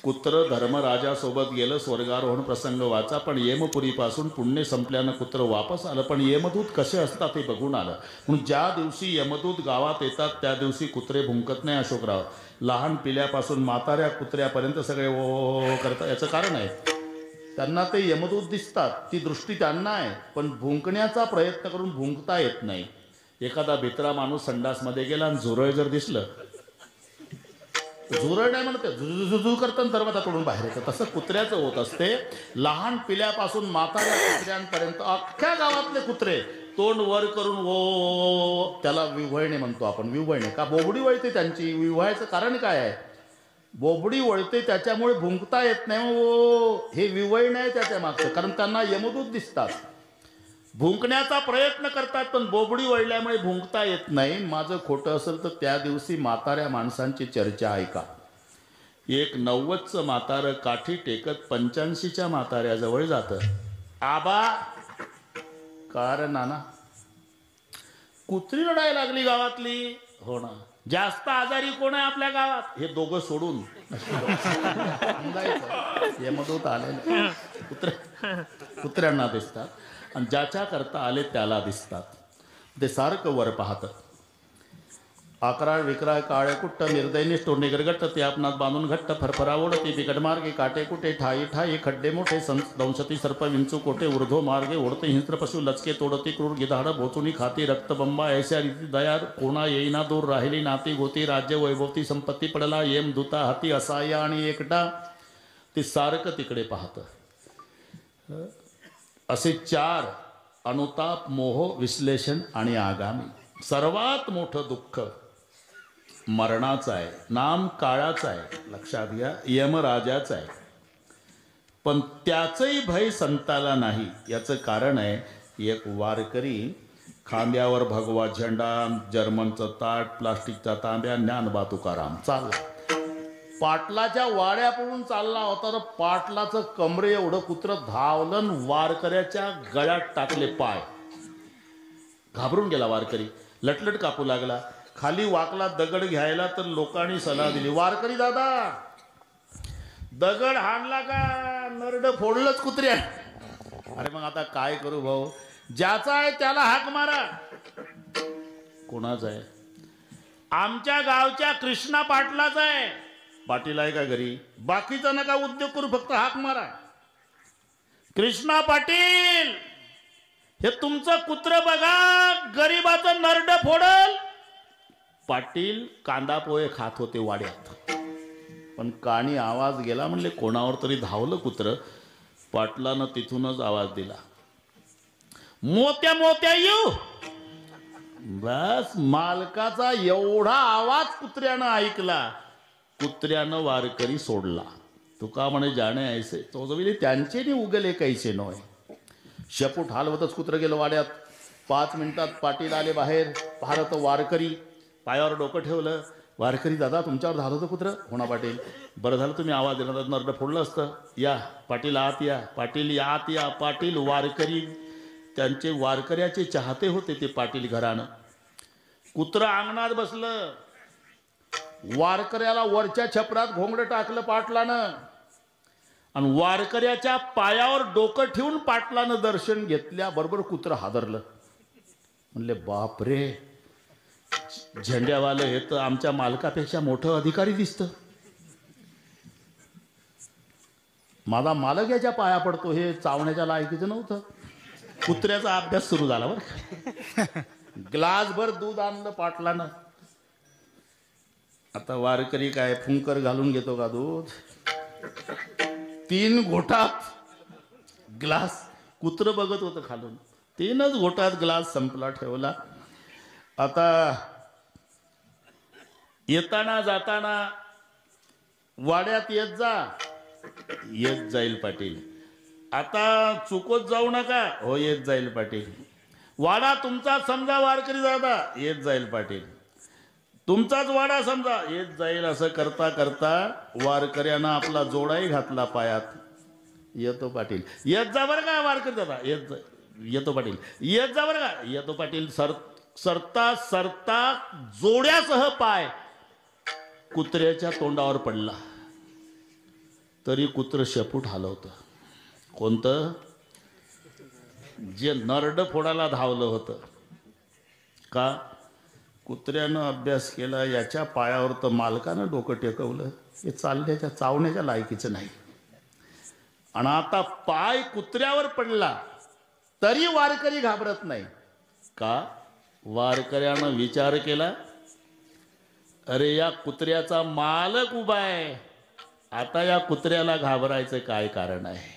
कुत्र धर्मराजासोबत गेलं, स्वर्गारोहण प्रसंग वाचा. पण यमपुरीपासून पुण्य संपल्यानं कुत्र वापस आलं. पण यमदूत कसे असतात हे बघून आलं. म्हणून ज्या दिवशी यमदूत गावात येतात त्या दिवशी कुत्रे भुंकत नाही. अशोकराव, लहान पिल्यापासून म्हाताऱ्या कुत्र्यापर्यंत सगळे ओ करतात. याचं कारण आहे त्यांना ते यमदूत दिसतात, ती दृष्टी त्यांना आहे. पण भुंकण्याचा प्रयत्न करून भुंकता येत नाही. एखादा भित्रा माणूस संडासमध्ये गेला आणि झुरळ जर दिसलं, झुरळ नाही म्हणते, झुझुझुझू करताना दरवाजा तोडून बाहेर येतं. तसं कुत्र्याचं होत असते. लहान पिल्यापासून म्हाताऱ्या कुत्र्यांपर्यंत अख्ख्या गावातले कुत्रे तोंड वर करून ओ, त्याला विव्हळणे म्हणतो आपण. विव्हळणे का? बोबडी वळते त्यांची. विव्हायचं कारण काय आहे? बोबडी वळते त्याच्यामुळे भुंकता येत नाही हो. हे विवय नाही त्याच्या मागचं, कारण त्यांना यमदूत दिसतात, भुंकण्याचा प्रयत्न करतात, पण बोबडी वळल्यामुळे भुंकता येत नाही. माझं खोटं असेल तर त्या दिवशी म्हाताऱ्या माणसांची चर्चा ऐका. एक 90चं म्हातारं काठी टेकत 85च्या म्हाताऱ्याजवळ जातं. आबा, कारण नाना कुत्री रडायला लागली गावातली. हो ना, जास्त आजारी कोण आहे आपल्या गावात? हे दोघं सोडून यमदूत आले. कुत्र्यांना दिसतात आणि ज्याच्या करता आले त्याला दिसतात. ते सारखं वर पाहतं. अकराळ विक्राळ काळे कुट्ट निर्दयनिष्ठ निगरगट्ट ते आपणात बांधून घट्ट फरफरा ओढते बिकट मार्गे काटे कुटे ठाई ठाई खड्डे मोठे दंशती सर्प विंचू कोटे ऊर्ध्व मार्गे ओढते हिंस्त्र पशु लचके तोडते क्रूर गिधाड बोचुनी खाती रक्तबंबा ऐशा रीती दया कोणा येईना दूर राहिली नाती गोती राज्य वैभवती संपत्ती पडला येम दूता हाती असाय आणि एकटा. ते सारखं तिकडे पाहतं. असे 4 अनुताप, मोह, विश्लेषण आणि आगामी. सर्वात मोठं दुःख मरणाचं आहे. नाम काळाचं आहे, लक्षात घ्या, यमराजाचं आहे. पण त्याचंही भय संताला नाही. याचं कारण आहे, एक वारकरी खांद्यावर भगवा झेंडा, जर्मनचं ताट, प्लास्टिकचा तांब्या, ज्ञानबा तुकाराम चालला. पाटलाच्या वाड्या पडून चालला होता तर पाटलाचं कमरे एवढं कुत्र धावलं, वारकऱ्याच्या गळ्यात टाकले पाय. घाबरून गेला वारकरी, लटलट कापू लागला. खाली वाकला दगड घ्यायला तर लोकांनी सलाह दिली, वारकरी दादा दगड हाणला का नरड फोडलंच कुत्र्या. अरे मग आता काय करू भाऊ, ज्याचा आहे त्याला हाक मारा. कोणाचा आहे? आमच्या गावच्या कृष्णा पाटलाचा आहे. पाटील आहे का घरी? बाकीचा नका उद्योग करू, फक्त हाक मारा. कृष्णा पाटील, हे तुमचं कुत्र बघा, गरीबाचं नरड फोडल. पाटील कांदा पोहे खात होते वाड्यात, पण कानी आवाज गेला, म्हणले कोणावर तरी धावलं कुत्र. पाटलानं तिथूनच आवाज दिला, मोत्या मोत्या येऊ. बस मालकाचा एवढा आवाज कुत्र्यानं ऐकला, कुत्र्यानं वारकरी सोडला. तुका म्हणे जाणे ऐसे तो जविले त्यांचे नि उगले कैसे नोय. शेपूट हलवतच कुत्र गेलं वाड्यात. 5 मिनिटात पाटील आले बाहेर. पाहत वारकरी पायावर डोकं ठेवलं. वारकरी दादा तुमच्यावर झालं होतं कुत्र? होणा पाटील, बरं झालं तुम्ही आवाज दिला तर नरड फोडलं असतं. या पाटील आत या, पाटील आत या. पाटील वारकरी त्यांचे वारकऱ्याचे चाहते होते ते पाटील घरानं. कुत्र अंगणात बसलं. वारकऱ्याला वरच्या छपरात घोंगडं टाकलं पाटलानं आणि वारकऱ्याच्या पायावर डोकं ठेवून पाटलानं दर्शन घेतल्याबरोबर कुत्र हादरलं. म्हणले बाप रे, झेंड्यावालं हे तर आमच्या मालकापेक्षा मोठं अधिकारी दिसतं. माझा मालक याच्या पाया पडतो, हे चावण्याच्या लायकीचं नव्हतं. कुत्र्याचा अभ्यास सुरू झाला बरं. ग्लासभर दूध आणलं पाटलानं. आता वारकरी काय फुंकर घालून घेतो का दूध? 3 घोटात ग्लास, कुत्र बघत होतं खालून. 3च घोटात ग्लास संपला, ठेवला. आता येताना जाताना वाड्यात येत जा. येत जाईल पाटील. आता चुकत जाऊ नका. हो येत जाईल पाटील. वाडा तुमचा समजा वारकरी दादा. येत जाईल पाटील. तुमचाच वाडा समजा. येत जाईल. असं करता करता वारकऱ्यानं आपला जोडाही घातला पायात. येतो पाटील. येत जा बरं का वारकरी दादा. येतो पाटील. येत जा बरं का. येतो पाटील. सरता सरता जोड्यासह पाय कुत्र्याच्या तोंडावर पडला. तरी कुत्र शेपूट हलवतं. कोणतं? जे नरड फोडायला धावलं होतं. का? कुत्र्यानं अभ्यास केला, याच्या पायावर तर मालकानं डोकं टेकवलं. हे चालण्याच्या चावण्याच्या लायकीचं नाही. आणि आता पाय कुत्र्यावर पडला तरी वारकरी घाबरत नाही. का? वारकऱ्यानं विचार केला, अरे या कुत्र्याचा मालक उभा आहे, आता या कुत्र्याला घाबरायचं काय कारण आहे?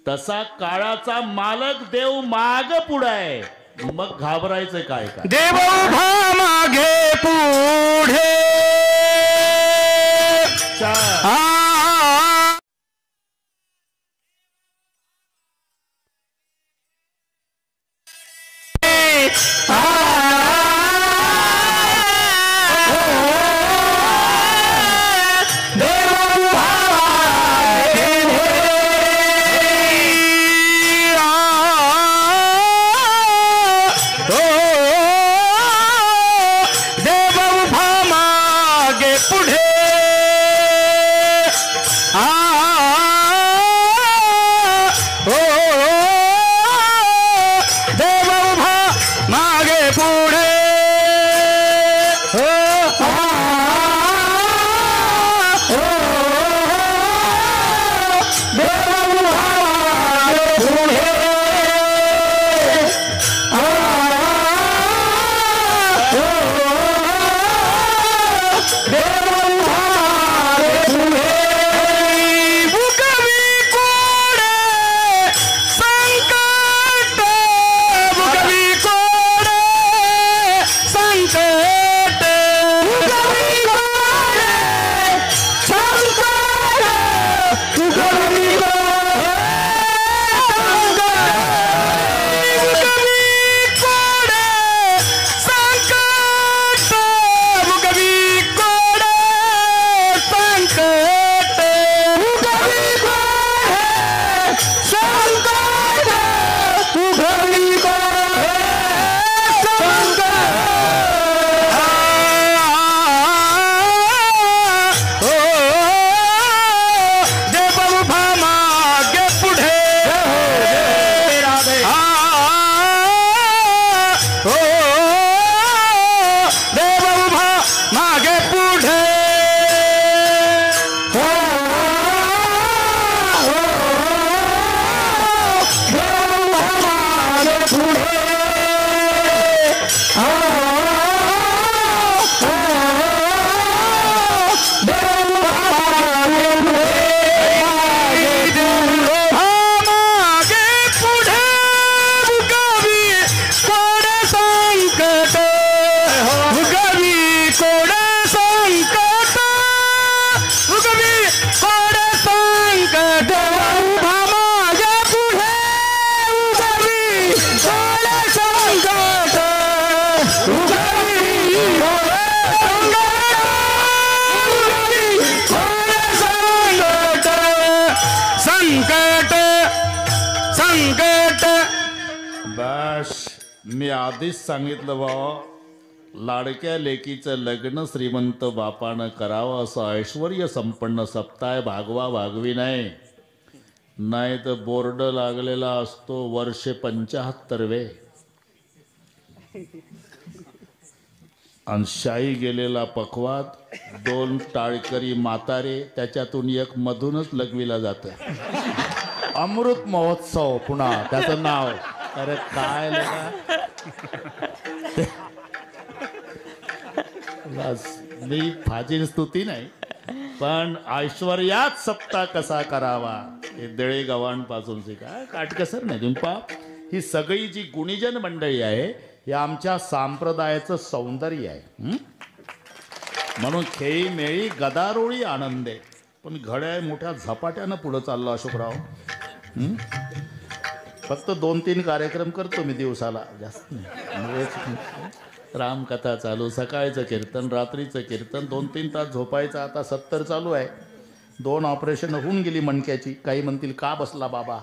तसा काळाचा मालक देव माग पुढे आहे, मग घाबरायचं काय? देव उभा मागे पुढे अच्छा मी आधीच सांगितलं बाबा लाडक्या लेकीचं लग्न श्रीमंत बापानं करावं असं ऐश्वर्य संपन्न सप्ताह भागवा भागवी नाही तर बोर्ड लागलेला असतो वर्षे 75वे आणि शाही गेलेला पखवात 2 टाळकरी म्हातारे त्याच्यातून एक मधूनच लग्वीला जातं अमृत महोत्सव पुन्हा त्याचं नाव अरे काय मी फाजील स्तुती नाही पण ऐश्वर्यात सप्ताह कसा करावा हे दळे गव्हाणपासून शिका काटकसर नाही तुम्ही ही सगळी जी गुणीजन मंडळी आहे हे आमच्या संप्रदायाचं सौंदर्य आहे म्हणून खेळी मेळी गदारोळी आनंद आहे पण घड्याळ मोठ्या झपाट्यानं पुढे चाललो अशोकराव फक्त 2-3 कार्यक्रम करतो मी दिवसाला जास्त नाही रामकथा चालू सकाळचं कीर्तन रात्रीचं कीर्तन 2-3 तास झोपायचं आता 70 चालू आहे 2 ऑपरेशन होऊन गेली मणक्याची काही म्हणतील का बसला बाबा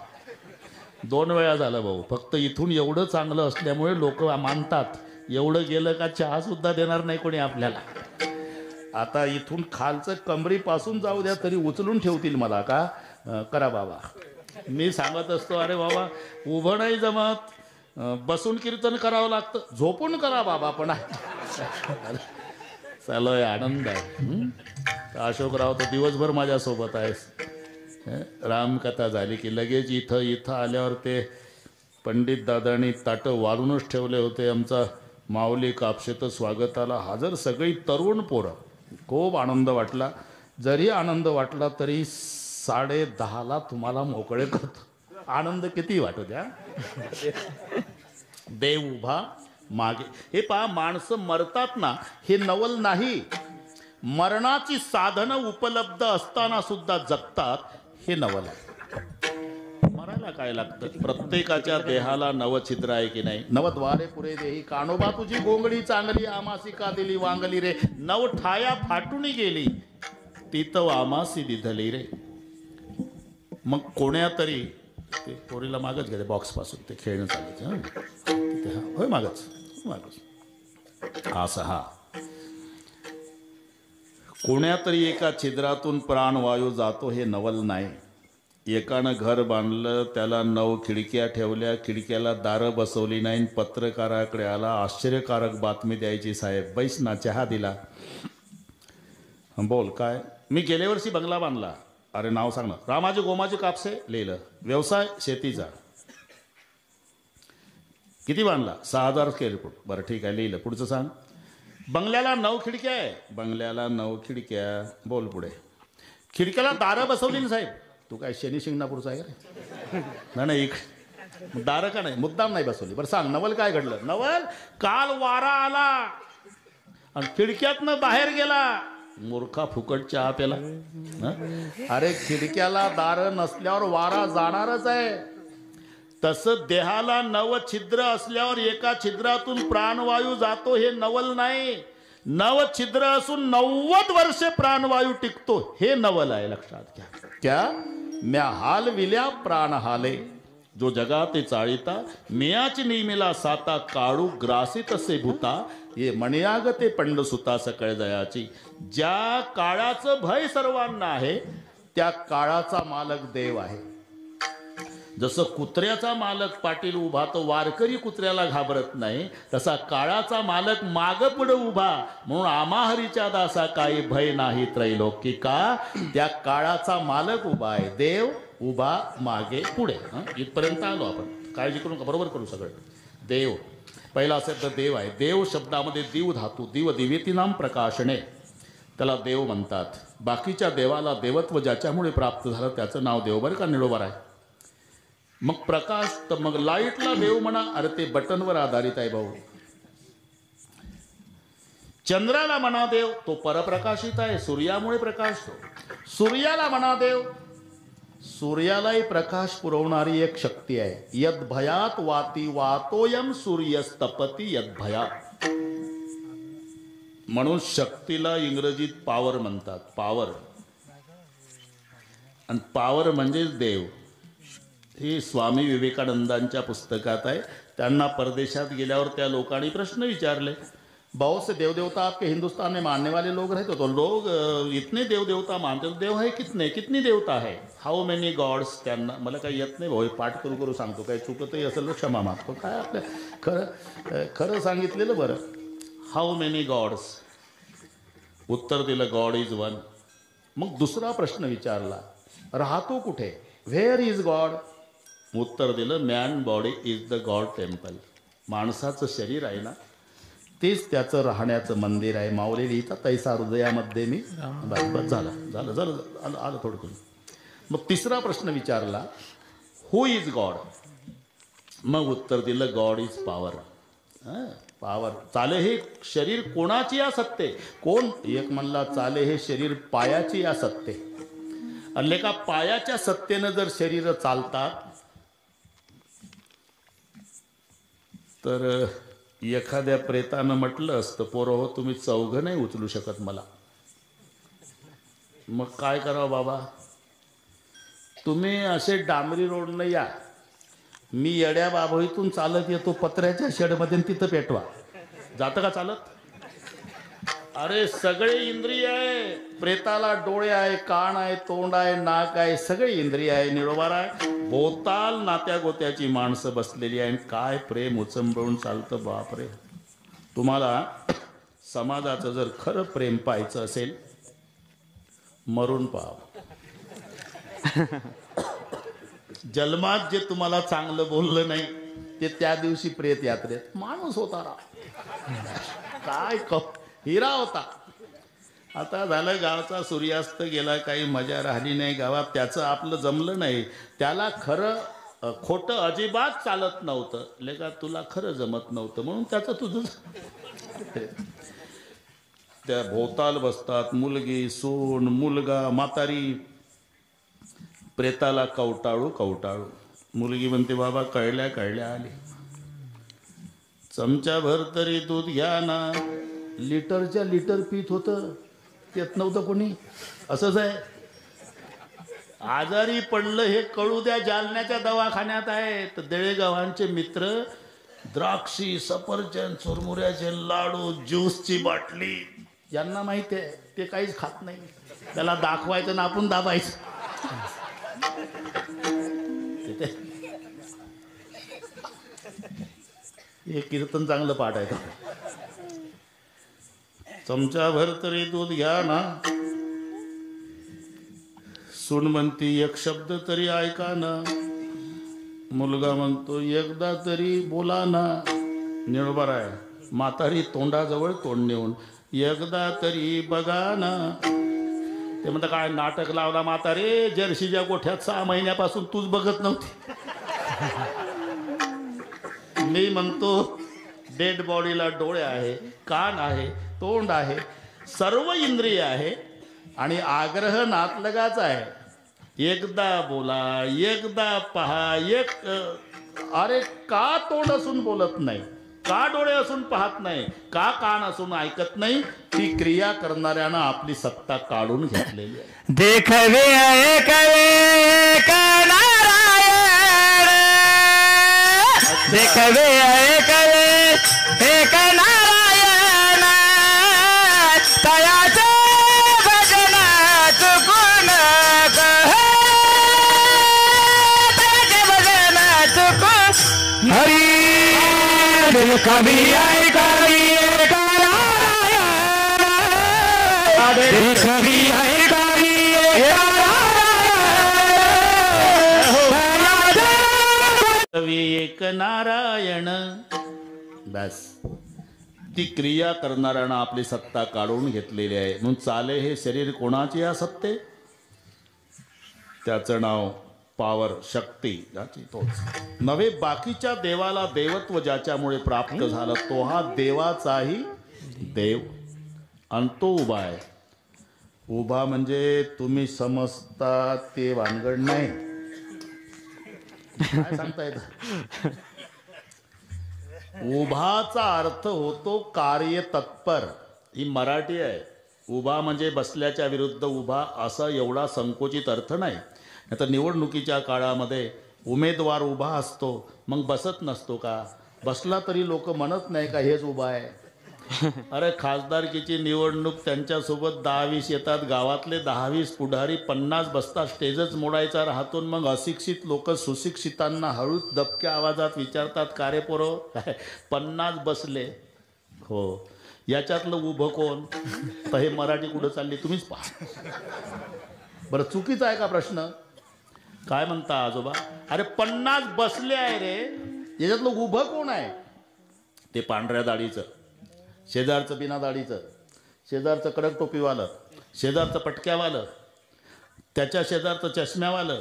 2 वेळा झालं भाऊ फक्त इथून एवढं चांगलं असल्यामुळे लोक मानतात एवढं गेलं का चहा सुद्धा देणार नाही कोणी आपल्याला आता इथून खालचं कमरीपासून जाऊ द्या तरी उचलून ठेवतील मला का करा बाबा मी सांगत असतो अरे बाबा उभं नाही जमत बसून कीर्तन करावं लागतं झोपून करा बाबा पण चालू आहे आनंद आहे अशोकराव तर दिवसभर माझ्यासोबत आहेस रामकथा झाली की लगेच इथं आल्यावर ते पंडित दादांनी ताटं वारूनच ठेवले होते आमचा माऊली कापशेत स्वागताला हजर सगळी तरुण पोरं खूप आनंद वाटला जरी आनंद वाटला तरी 10:30ला तुम्हाला मोकळे करतो आनंद किती वाटू द्या देव उभा मागे हे पहा माणसं मरतात ना हे नवल नाही मरणाची साधनं उपलब्ध असताना सुद्धा जगतात हे नवल आहे. मरायला काय लागतं? प्रत्येकाच्या देहाला नवछिद्र आहे की नाही? नवद्वारे पुरे देही कानोबा तुझी गोंगडी चांगली आमासी का दिली वांगली रे. नव ठाया फाटून गेली ती तर आमासी दिधली रे. मग कोण्या तरी ते पोरीला मागच गेले बॉक्स पासून ते खेळणं चालायचं. होय मागच मागच असं हा. कोण्या तरी एका छिद्रातून प्राणवायू जातो हे नवल नाही. एकानं घर बांधलं, त्याला 9 खिडक्या ठेवल्या, खिडक्याला दारं बसवली नाही. पत्रकाराकडे आला, आश्चर्यकारक बातमी द्यायची, साहेब बैस ना चहा दिला. बोल काय? मी गेल्या वर्षी बंगला बांधला. अरे नाव सांग ना. रामाजी गोमाजी कापसे लिहिलं. व्यवसाय शेतीचा. किती बांधला? 6000 स्क्वेअर फूट. बरं ठीक आहे लिहिलं. पुढचं सांग. बंगल्याला 9 खिडक्या आहे. बंगल्याला 9 खिडक्या. बोल पुढे. खिडक्याला दारं बसवली ना साहेब. तू काय शनी शिंगणापूरचा आहे का? नाही दारं का नाही मुद्दाम नाही बसवली. बरं सांग नवल काय घडलं? नवल काल वारा आला आणि खिडक्यातनं बाहेर गेला. मूर्खा फुकट चहा प्याला. अरे खिडक्याला दारं नसल्यावर वारा जाणारच आहे. तसं देहाला 9 छिद्र असल्यावर एका छिद्रातून प्राणवायू जातो हे नवल नाही. 9 छिद्र असून 90 वर्ष प्राणवायू टिकतो हे नवल आहे. लक्षात घ्या. क्या म्या हाल विल्या प्राण हाले जो जगाते चाळीता मियाची नेमिला साता काळू ग्रासित असे भूता ये मणियागते पंडसुता सकळ जयाची. ज्या काळाचं भय सर्वांना आहे त्या काळाचा मालक देव आहे. जसं कुत्र्याचा मालक पाटील उभा तो वारकरी कुत्र्याला घाबरत नाही, तसा काळाचा मालक माग पुढं उभा म्हणून आमाहरीच्या दासा काही भय नाही त्रैलोकिका. त्या काळाचा मालक उभा आहे, देव उभा मागे पुढे. इथपर्यंत आलो आपण. काळजी करून बरोबर करू सगळं. देव पहिला शब्द देव आहे. देव शब्दामध्ये दिव धातू. दिव दिवेती नाम प्रकाशने त्याला देव म्हणतात. बाकीच्या देवाला देवत्व ज्याच्यामुळे प्राप्त झालं त्याचं नाव देव. बरं का निळोबार आहे. मग प्रकाश तर मग लाईटला देव म्हणा. अरे ते बटनवर आधारित आहे भाऊ. चंद्राला म्हणा देव, तो परप्रकाशित आहे, सूर्यामुळे प्रकाशतो. सूर्याला म्हणा देव, सूर्यालाही प्रकाश पुरवणारी एक शक्ती आहे. यद्भयात वाती वातोयम सूर्यस्तपती यद्भयात. म्हणून शक्तीला इंग्रजीत पॉवर म्हणतात. पॉवर आणि पॉवर म्हणजेच देव. हे स्वामी विवेकानंदांच्या पुस्तकात आहे. त्यांना परदेशात गेल्यावर त्या लोकांनी प्रश्न विचारले, बहुत से देव देवता आपके हिंदुस्तान में मानने वाले लोग रहते तो लोग इतने देव देवता मानते, देव है कितने, कितनी देवता है, हाउ मेनी गॉड्स. त्यांना मला काही येत नाही भाऊ, पाठ करू करू सांगतो, काही चुकतही असेल क्षमा मागतो. काय आपल्या खरं खरं सांगितलेलं बरं. हाउ मेनी गॉड्स. उत्तर दिलं गॉड इज वन. मग दुसरा प्रश्न विचारला, राहतो कुठे, व्हेअर इज गॉड. उत्तर दिलं man body is the God temple. माणसाचं शरीर आहे ना तेच त्याचं राहण्याचं मंदिर आहे. माऊली लिहितात तैसा हृदयामध्ये मी. बस झालं झालं झालं आलं आलं थोडं करून. मग तिसरा प्रश्न विचारला, हु इज गॉड. मग उत्तर दिलं गॉड इज पॉवर. पॉवर. चाले हे शरीर कोणाची या सत्ते. कोण. एक म्हणला चाले हे शरीर पायाची या सत्ते. आणि का पायाच्या सत्तेनं जर शरीर चालतात तर एखाद्या प्रेतानं म्हटलं असतं, पोरं हो तुम्ही 4 नाही उचलू शकत मला. मग काय करावं बाबा, तुम्ही असे डांबरी रोडनं या, मी येड्या बाभळीतून चालत येतो पत्र्याच्या शेडमध्ये, तिथं पेटवा. जातं का चालत. अरे सगळे इंद्रिय आहे. प्रेताला डोळे आहे, कान आहे, तोंड आहे, नाक आहे, सगळे इंद्रिय आहे. निरोबार आहे. बोताल नात्या गोत्याची माणसं बसलेली आहे. काय प्रेम उचंबळून चालतं बापरे. तुम्हाला समाजाचं जर खरं प्रेम पाहायचं असेल मरून पाहावं. जन्मात जे तुम्हाला चांगलं बोललं नाही ते त्या दिवशी प्रेत यात्रेत माणूस होता काय हिरा होता. आता झालं गावचा सूर्यास्त गेला, काही मजा राहिली नाही गावात. त्याचं आपलं जमलं नाही. त्याला खरं खोटं अजिबात चालत नव्हतं. लेका तुला खरं जमत नव्हतं म्हणून त्याचं तुझं. त्या भोवताल बसतात मुलगी सून मुलगा म्हातारी. प्रेताला कवटाळू कवटाळू. मुलगी म्हणते बाबा कळल्या कळल्या आली. चमचाभर तरी दूध घ्या ना. लिटरच्या लिटर पीत होतं, त्यात नव्हतं कोणी. असंच आहे. आजारी पडलं हे कळू द्या, जालन्याच्या दवाखान्यात आहे. तर देळेगावांचे मित्र द्राक्षी सफरचंद चुरमुऱ्याचे लाडू ज्यूसची बाटली, यांना माहिती आहे ते काहीच खात नाही. त्याला दाखवायचं ना आपण दाबायचं. हे कीर्तन चांगलं पाठ आहे. चमचाभर तरी दूध घ्या ना. सून म्हणती एक शब्द तरी ऐका ना. मुलगा म्हणतो एकदा तरी बोला ना. निर्भर आहे. म्हातारी तोंडाजवळ तोंड नेऊन एकदा तरी बघा ना. ते म्हणतात काय नाटक लावला म्हातारे, जर्शीच्या गोठ्यात 6 महिन्यापासून तूच बघत नव्हती. मी म्हणतो डेड बॉडीला डोळे आहे, कान आहे, तोंड आहे, सर्व इंद्रिय आहे आणि आग्रह नातलगाचा आहे. एकदा बोला, एकदा पहा. अरे का तोंड असून बोलत नाही, का डोळे असून पाहत नाही, का कान असून ऐकत नाही? ती क्रिया करणाऱ्यानं आपली सत्ता काढून घेतलेली आहे. देखवे ऐकवे नारायण, देखवे ऐकवे एक नारायण, तयाचे भजन चुकून कहे, तयाचे भजन चुकून हरी. देखवी ऐकवी एक नारायण, देखवी ऐकवी एक एक नारायण. बस ती क्रिया करणाऱ्यानं आपली सत्ता काढून घेतलेली आहे. म्हणून चाले हे शरीर कोणाचे या सत्ते? त्याचं नाव पावर, शक्ती याची तोच नव्हे. बाकीच्या देवाला देवत्व ज्याच्यामुळे प्राप्त झालं तो हा देवाचाही देव. आणि तो उभा आहे. उभा म्हणजे तुम्ही समजता ते भानगड नाही. काय सांगता येत? उभाचा अर्थ होतो कार्य तत्पर. ही मराठी आहे. उभा म्हणजे बसल्याच्या विरुद्ध उभा असा एवढा संकोचित अर्थ नाही. आता निवडणुकीच्या काळामध्ये उमेदवार उभा असतो, मग बसत नसतो का? बसला तरी लोक म्हणत नाही का हेच उभा आहे? अरे खासदारकीची निवडणूक, त्यांच्यासोबत 10-20 येतात. गावातले 10-20 पुढारी 50 बसतात. स्टेजच मोडायचा राहतून मग अशिक्षित लोक सुशिक्षितांना हळूच दबक्या आवाजात विचारतात का रे पोरो 50 बसले? हो. याच्यातलं उभं कोण? तर हे मराठी कुठं चालली तुम्हीच पहा. बरं चुकीचा आहे का प्रश्न? काय म्हणता आजोबा? अरे 50 बसले आहे रे, याच्यातलं उभं कोण आहे? ते पांढऱ्या दाढीचं, शेजारचं बिना दाढीचं, शेजारचं कडक टोपीवालं, शेजारचं पटक्यावालं, त्याच्या शेजारचं चष्म्यावालं,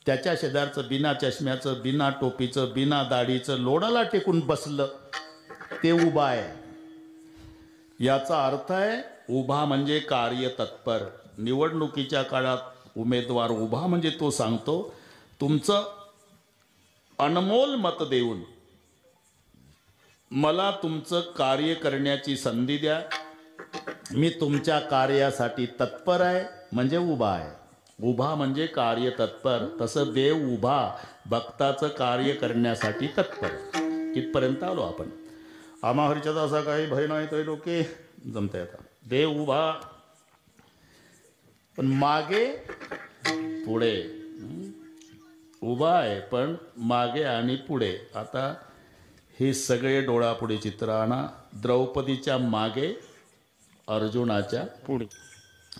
त्याच्या शेजारचं बिना चष्म्याचं, बिना टोपीचं, बिना दाढीचं, लोडाला टेकून बसलं, ते उभा आहे. याचा अर्थ आहे उभा म्हणजे कार्य तत्पर. निवडणुकीच्या काळात उमेदवार उभा म्हणजे तो सांगतो तुमचं अनमोल मत देऊन मला तुमचं कार्य करण्याची संधी द्या, मी तुमच्या कार्यासाठी तत्पर आहे, म्हणजे उभा आहे. उभा म्हणजे कार्य तत्पर. तसं देव उभा भक्ताचं कार्य करण्यासाठी तत्पर. इथपर्यंत आलो आपण. आम्हा हरिच्याचा असा काही भय नाही तरी लोके जमता येतात. देव उभा पण मागे पुढे. उभा आहे पण मागे आणि पुढे. आता हे सगळे डोळापुढे चित्र आणा. द्रौपदीच्या मागे, अर्जुनाच्या पुढे.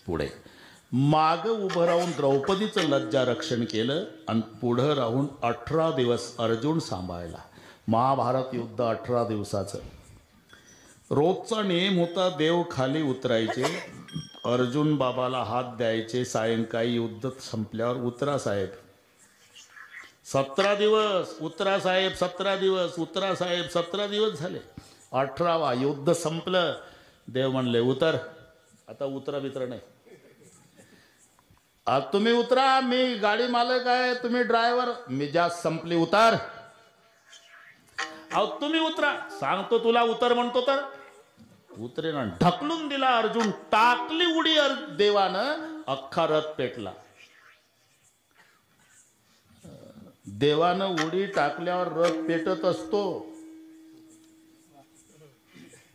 पुढे माग उभं राहून द्रौपदीचं लज्जा रक्षण केलं आणि पुढं राहून 18 दिवस अर्जुन सांभाळला. महाभारत युद्ध 18 दिवसाचं. रोजचा नियम होता देव खाली उतरायचे, अर्जुन बाबाला हात द्यायचे, सायंकाळी युद्ध संपल्यावर उतरा साहेब. 17 दिवस उतरा साहेब, 17 दिवस उतरा साहेब, 17 दिवस झाले. 18वा युद्ध संपलं. देव म्हणले उतर. आता उतरा बितरा नाही. तुम्ही उतरा, मी गाडी मालक आहे, तुम्ही ड्रायव्हर. मी जास्त संपली, उतार. अहो तुम्ही उतरा, सांगतो तुला उतर म्हणतो तर उतरे ना. ढकलून दिला अर्जुन, टाकली उडी देवानं, अख्खा रथ पेटला. देवानं उडी टाकल्यावर रथ पेटत असतो.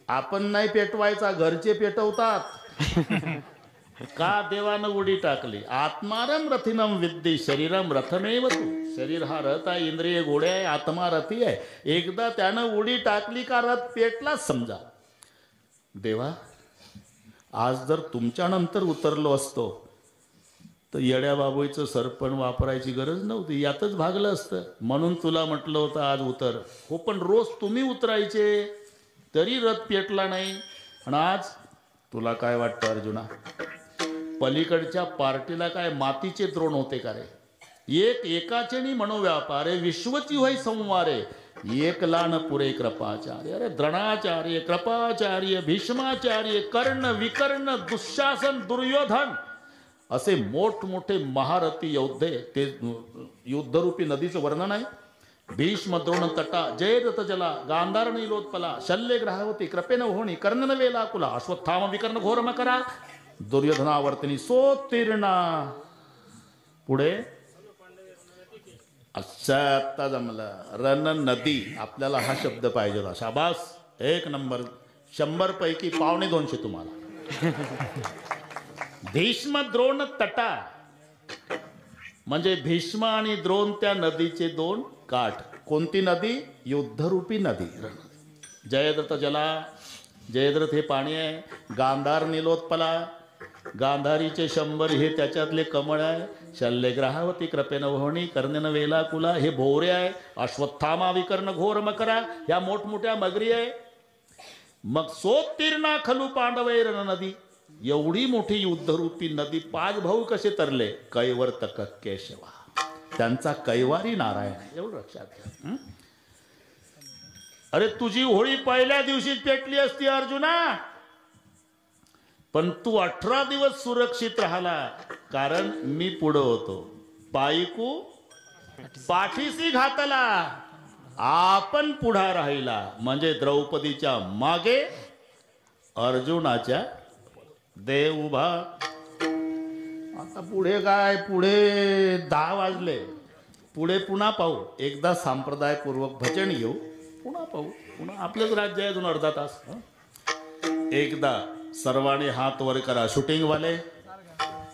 आपण नाही पेटवायचा, घरचे पेटवतात. का देवानं उडी टाकली? आत्मारम रथिनम विद्धी शरीरम रथमेव तू. शरीर हा रथ आहे, इंद्रिय घोडे आहे, आत्मा रथी आहे. एकदा त्यानं उडी टाकली का रथ पेटलाच समजा. देवा, आज जर तुमच्या नंतर उतरलो असतो तर येड्या बाबूचं सरपण वापरायची गरज नव्हती, यातच भागलं असतं. म्हणून तुला म्हटलं होतं आज उतर. हो, पण रोज तुम्ही उतरायचे तरी रथ पेटला नाही. आणि आज तुला काय वाटतं अर्जुना, पलीकडच्या पार्टीला काय मातीचे द्रोण होते का रे? एकाचेनी मनोव्यापारे विश्वची होई संवारे, एक लान पुरे कृपाचार्य. अरे द्रोणाचार्य, कृपाचार्य, भीष्माचार्य, कर्ण, विकर्ण, दुःशासन, दुर्योधन असे मोठमोठे महारथी योद्धे. ते युद्धरूपी नदीचं वर्णन आहे. भीष्म, द्रोण, तटा, जयद्रथ जला, गांधार नीलोत्पला, शल्य ग्रहावती, कृपेन होणी, कर्णन वेलाकुला, अश्वत्थाम विकर्ण घोर मकरा, दुर्योधनावर्तनी सोत्तीर्णा. पुढे अच्छा आता जमलं. रण नदी, आपल्याला हा शब्द पाहिजे होता. शाबास, 1 नंबर. 100 पैकी 250 तुम्हाला. भीष्म, द्रोण, तटा म्हणजे भीष्म आणि द्रोण त्या नदीचे 2 काठ. कोणती नदी? युद्धरूपी नदी. जयद्रथ जला, जयद्रथ हे पाणी आहे. गांधार नीलोत्पला, गांधारीचे 100 हे त्याच्यातले कमळ आहे. शल्यग्राहावती, कृपेन वहोणी, कर्णन वेलाकुला हे भोवरे आहे. अश्वत्थामा विकर्ण घोर मकरा ह्या मोठमोठ्या मगरी आहे. मग सोत्तीर्णा खलू पांडवैर नदी. एवढी मोठी युद्धरूपी नदी 5 भाऊ कसे तरले? कैवर्तक केशवा, त्यांचा कैवारी नारायण आहे. एवढं लक्षात घ्या. अरे तुझी होळी पहिल्या दिवशीच पेटली असती अर्जुना, पण तू 18 दिवस सुरक्षित राहिला. कारण मी पुढं होतो. पायकू पाठीसी घातला, आपण पुढा राहिला. म्हणजे द्रौपदीच्या मागे, अर्जुनाच्या देव उभा. आता पुढे काय? पुढे 10 वाजले. पुढे पुन्हा पाहू. एकदा संप्रदायपूर्वक भजन घेऊ, पुन्हा पाहू. पुन्हा आपलंच राज्य आहे, अजून अर्धा तास. एकदा सर्वांनी हात वर करा. शूटिंगवाले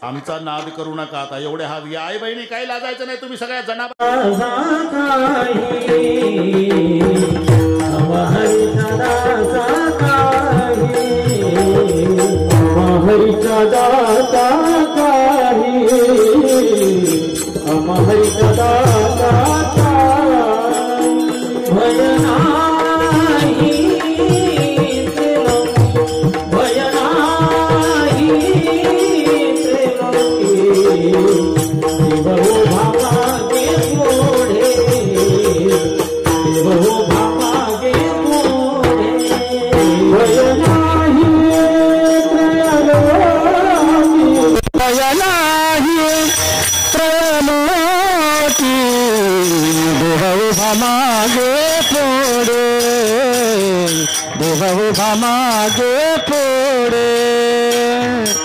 आमचा नाद करू नका. आता एवढे हात घ्या. आई बहिणी काही लाजायचं नाही. तुम्ही सगळ्या जना हरिचा दाता काही, हरिचा दाता भय नाही, भय नाही देव भागे पुढे, देव भागे पुढे. भय नाही, भय नाही त्रयलोकी, देव मागे पुढे, देव मागे पुढे.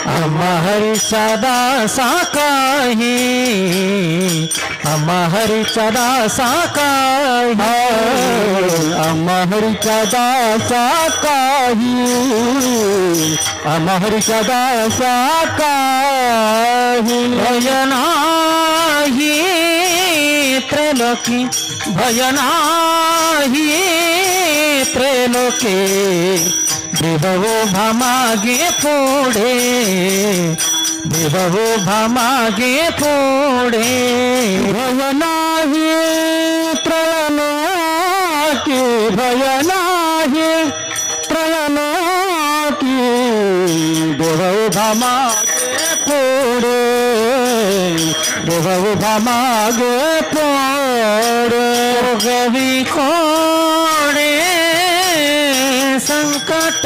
आम्हा हरीचा दासा काही, आम्हा हरीचा दासा काही, आम्हा हरीचा दासा काही, आम्हा हरीचा दासा काही. भय नाही त्रैलोकी, भय नाही त्रैलोकी, देव मागे पुढे, देव मागे पुढे. भय नाही त्रैलोकी, भय नाही त्रैलोकी, देव मागे पुढे, देव मागे पुढे. गवी कोडे संकट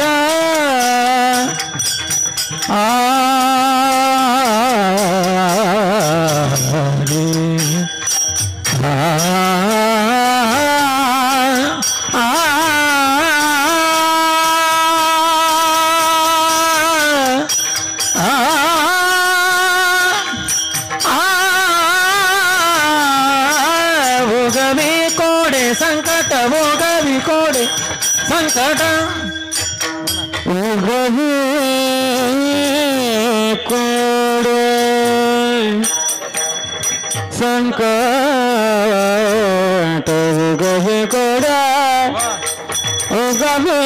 भोगवी कोडे संकट भोगवी कोडे संकट भोगवी कोडे संकट भोगवी कोडे भोगवी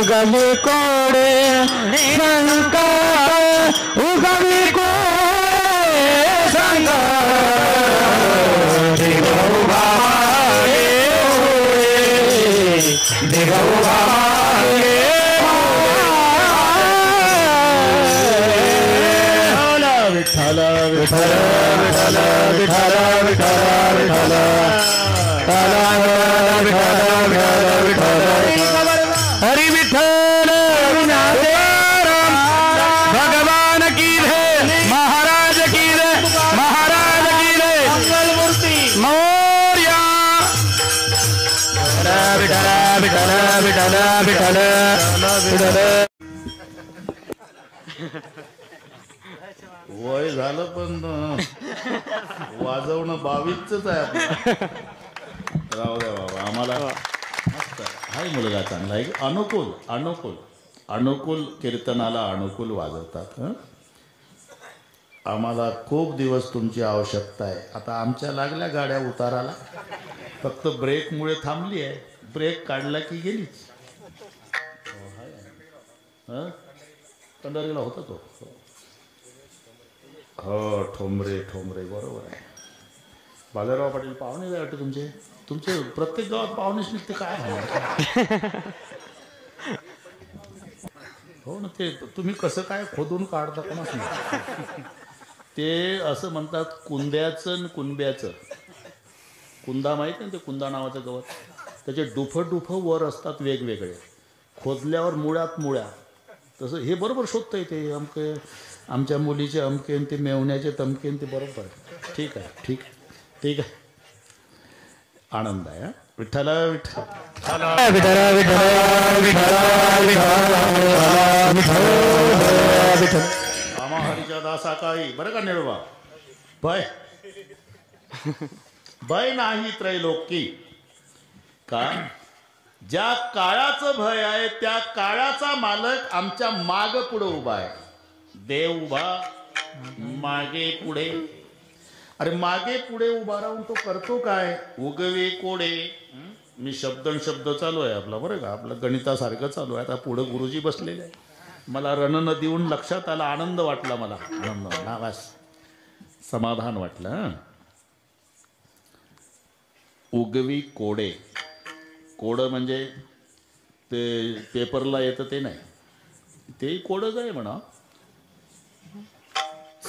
उगमी कोडे संकट उगमी कोडे संकट विठ्ठल विठ्ठल विठ्ठल विठ्ठल विठ्ठल विठ्ठल हरि विठ्ठल भगवान की है महाराज की है महाराज की है मंगलमूर्ति मोरया विठ्ठल विठ्ठल विठ्ठल विठ्ठल विठ्ठल वय झालं पण वाजवणं 22च आहे आपलं. राहू द्या बाबा आम्हाला मस्त हाय मुलगा चांगला आहे. अनुकूल अनुकूल अनुकूल कीर्तनाला अनुकूल वाजवतात. हं आम्हाला खूप दिवस तुमची आवश्यकता आहे. आता आमच्या लागल्या गाड्या उताराला फक्त ब्रेकमुळे थांबली आहे. ब्रेक काढला की गेलीच. हं पंढरीला होता तो. हो ठोंबरे ठोंबरे बरोबर आहे. बाजारराव पाटील पाहुणे काय वाटते तुमचे तुमचे प्रत्येक गावात पाहुणेच निघते काय हो ना. ते तुम्ही कसं काय खोदून काढता कोणाच नाही. ते असं म्हणतात कुंद्याचं आणि कुंब्याचं. कुंदा माहीत नाही ते कुंदा नावाचं गवत. त्याचे डुफं वर असतात वेगवेगळे. खोदल्यावर मुळ्यात मुळ्या. तसं हे बरोबर शोधतंय ते अमके आमच्या मुलीचे अमके ते मेवण्याचे तमके ते बरोबर. ठीक आहे ठीक आहे ठीक आहे. आनंद आहे. विठ्ठल विठ्ठल विठ्ठल विठ्ठल आमा हरीच्या दासा काही बरं का निळवा भय भय नाही त्रैलोकी. का ज्या काळाचं भय आहे त्या काळाचा मालक आमच्या माग पुढे उभा आहे. देव उभा मागे पुढे. अरे मागे पुढे उभा राहून तो करतो काय. उगवे कोडे. मी शब्द चालू आहे आपला बरं का. आपलं गणितासारखं चालू आहे. आता पुढे गुरुजी बसलेले आहे. मला रणनदीहून लक्षात आला. आनंद वाटला मला. आनंद नावास समाधान वाटलं. उगवी कोडे. कोडं म्हणजे ते पेपरला येतं ते नाही. ते कोडच आहे म्हणा.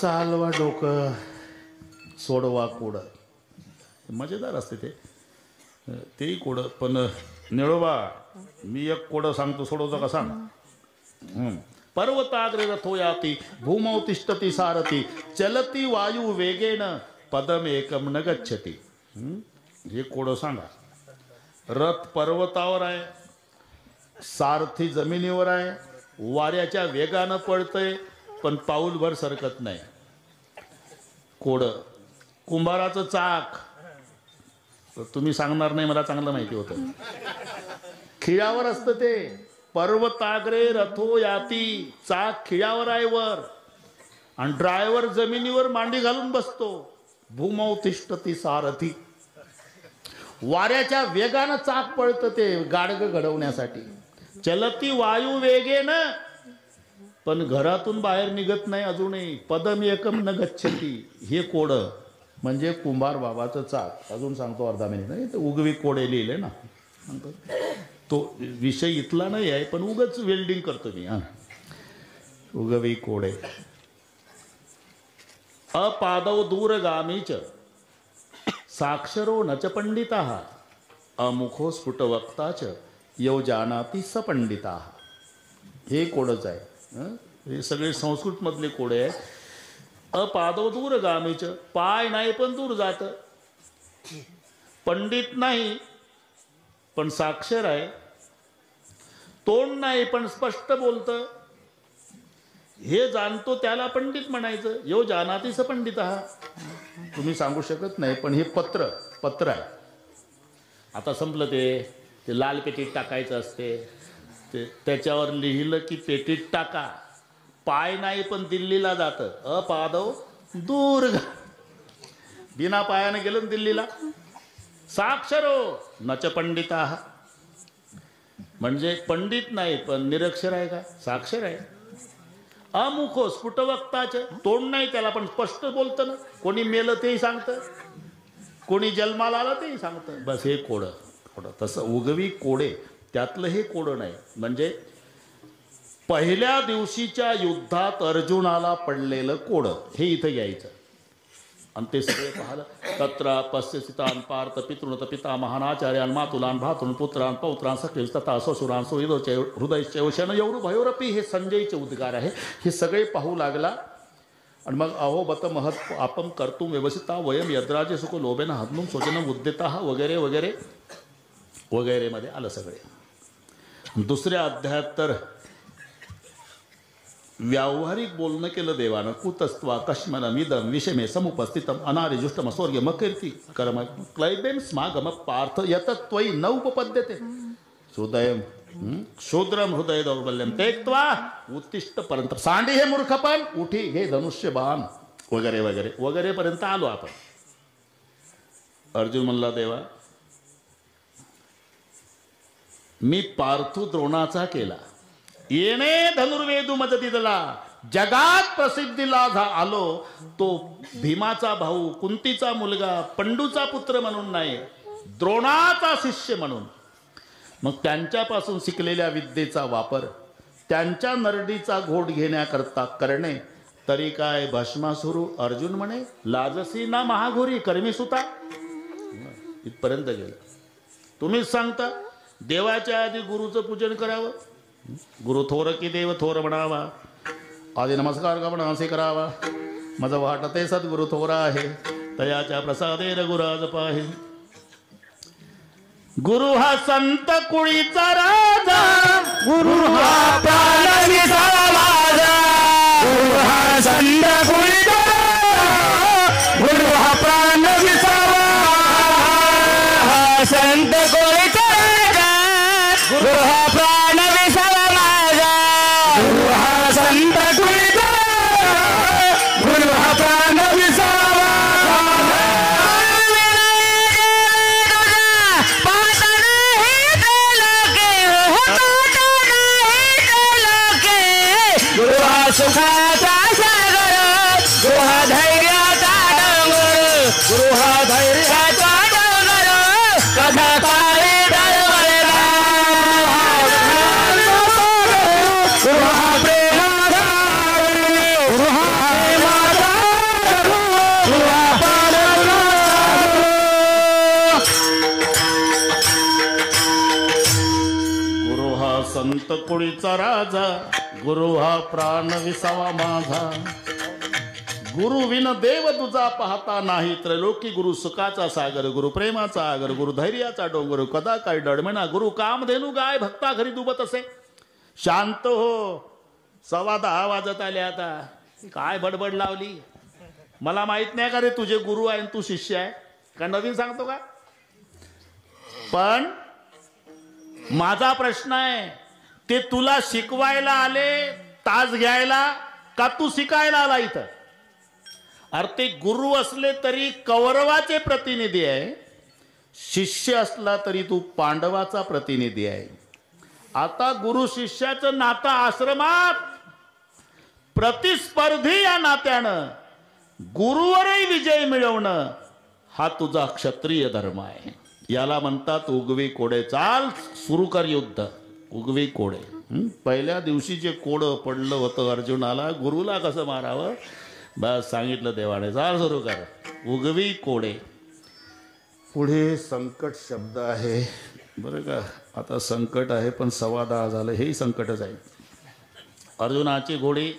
चालवा डोकं सोडवा कोड. मजेदार असते ते. तेही कोडं. पण निळोबा मी एक कोडं सांगतो सोडवतो का सांग. पर्वताग्रे रथो याती भूमौ तिष्ठती सारथी चलती वायू वेगेन पदम एकम न गच्छती. हे कोडं सांगा. रथ पर्वतावर आहे. सारथी जमिनीवर आहे. वाऱ्याच्या वेगानं पळतंय पण पाऊलभर सरकत नाही. कोड. कुंभाराचं चाक. तुम्ही सांगणार नाही मला चांगलं माहिती होतं. खिळावर असतं ते. पर्वताग्रे रथो याती. चाक खिळावर आहे वर आणि ड्रायव्हर जमिनीवर मांडी घालून बसतो. भूमौ तिष्ठती सारथी. वाऱ्याच्या वेगानं चाक पळतं ते गाडगं घडवण्यासाठी. चलती वायू वेगेनं पण घरातून बाहेर निघत नाही अजूनही. पदम एकम न गच्छती. हे कोड म्हणजे कुंभार बाबाचं चाक. अजून सांगतो अर्धा मिनिट. नाही तर उगवी कोडे लिहिले ना. तो विषय इथला नाही आहे, पण उगच वेल्डिंग करतो मी. उगवी कोडे. अपादव दूरगामीच साक्षरो नच पंडिता अमुखो स्फुटवक्ताच यौ जानाती सपंडिता. हे कोडच आहे. हे सगळे संस्कृतमधले कोडे आहे. अपादव दूरगामीच, पाय नाही पण दूर जात. पंडित नाही पण साक्षर आहे. तोंड नाही पण स्पष्ट बोलतं. हे जाणतो त्याला पंडित म्हणायचं. यो जानातीस पंडित. तुम्ही सांगू शकत नाही, पण हे पत्र आहे. आता संपलं ते लाल पेटीत टाकायचं असते. ते त्याच्यावर लिहिलं की पेटीत टाका. पाय नाही पण दिल्लीला जातं. अपादव दूर. बिना पायानं गेलं दिल्लीला. साक्षरो नच पंडिता, म्हणजे पंडित नाही पण निरक्षर आहे का? साक्षर आहे. अमुखो स्फुटवक्ताच, तोंड नाही त्याला पण स्पष्ट बोलतं ना. कोणी मेलं तेही सांगतं, कोणी जन्माला आलं तेही सांगतं. बस हे कोडं. तसं उगवी कोडे त्यातलं हे कोडं नाही. म्हणजे पहिल्या दिवशीच्या युद्धात अर्जुनाला पडलेलं कोडं हे इथं घ्यायचं. आणि ते सगळे पाहिलं. तत्र पश्यसितान पार्थ पितृणत पिता महानाचार्यान मातुलान भातृन पुत्रान पौत्रान सखील तथा ससुरान सुहृदोचे हृदयचे एवढं भयोरपी हे संजयचे उद्गार आहे. हे सगळे पाहू लागला. आणि मग अहो बत महत् आपम कर्तुम व्यवसिता वयम यद्राजे सुख लोभेन हद्नुम सोचनम उद्दिता वगैरे वगैरे वगैरे मध्ये आलं सगळे. दुसऱ्या अध्यायात तर व्यावहारिक बोलणं केलं देवानं. कुतस्त्वा कश्मनम इदम विषमे समुपस्थितम अनारिजुष्टम स्वर्ग मकीर्ती कर्म क्लैबेम स्मागम पार्थ यतत्वयी न उपपद्यते हृदय शूद्रम हृदय दौर्बल्यम तेक्त्वा उत्तिष्ठ पर्यंत. सांडी हे मूर्खपण, उठी हे धनुष्यबाण वगैरे वगैरे वगैरे पर्यंत आलो आपण. अर्जुन म्हणला देवा मी पार्थू द्रोणाचा केला. येणे धनुर्वेदू मदतीला जगात प्रसिद्धीला आलो. तो भीमाचा भाऊ, कुंतीचा मुलगा, पंडूचा पुत्र म्हणून नाही, द्रोणाचा शिष्य म्हणून. मग त्यांच्यापासून शिकलेल्या विद्येचा वापर त्यांच्या नरडीचा घोट घेण्याकरता करणे तरी काय भस्मासुरू. अर्जुन म्हणे लाजसी ना महाघोरी कर्मी सुता. इथपर्यंत गेलं. तुम्हीच सांगता देवाच्या आधी गुरुचं पूजन करावं. गुरु थोर की देव थोर म्हणावा. आधी नमस्कार का असे करावा. माझं वाटते सद्गुरु थोरा आहे. तयाच्या प्रसादे रघुराज पाहे. गुरु हा संत कुळीचा राजा. गुरु हा प्राण विसावा माझा. गुरु हा संत कुळीचा. गुरु हा प्राण विसावा. संत कुळीचा राजा. गुरु हा प्राण विसावा माझा. गुरु हा संत कुळीचा. गुरु हा प्राण विसावा. सुखाचा सागर. गुरु हा धैर्याचा डोंगर. गुरु हा धैर्याचा डोंगर. कथा काळी डळवळला. गुरु हा प्रेमाचा. गुरु हा प्रेमाचा. गुरु हा पाडला. गुरु हा संत कुळीचा राजा. गुरु हा प्राण विसावा माझा. गुरु विन देव तुझा पाहता नाही. त्रैलोकी गुरु सुखाचा सागर. गुरु प्रेमाचा आगर. गुरु धैर्याचा डोंगर. कदा काय डळमणा. गुरु कामधेनू गाय भक्ता घरी दुबत असे. शांत हो. 10:15 वाजत आले. आता काय बडबड लावली. मला माहित नाही का रे तुझे गुरु आहे तू शिष्य आहे का नवीन सांगतो का. पण माझा प्रश्न आहे ते तुला शिकवायला आले तास घ्यायला का तू शिकायला आला इथं. अरे ते गुरु असले तरी कौरवाचे प्रतिनिधी आहे. शिष्य असला तरी तू पांडवाचा प्रतिनिधी आहे. आता गुरु शिष्याचं नातं आश्रमात प्रतिस्पर्धी या नात्यानं गुरुवरही विजय मिळवणं हा तुझा क्षत्रिय धर्म आहे. याला म्हणतात उगवी कोडे. चाल सुरू कर युद्ध. उगवी कोडे. पहिल्या दिवशी जे कोडं पडलं होतं अर्जुनाला, गुरुला कसं मारावं बस सांगितलं देवाने. चाल सुरू कर. उगवी कोडे. पुढे संकट शब्द आहे बरं का. आता संकट आहे पण 10:15 झालं, हेही संकटच आहे. अर्जुनाची घोडी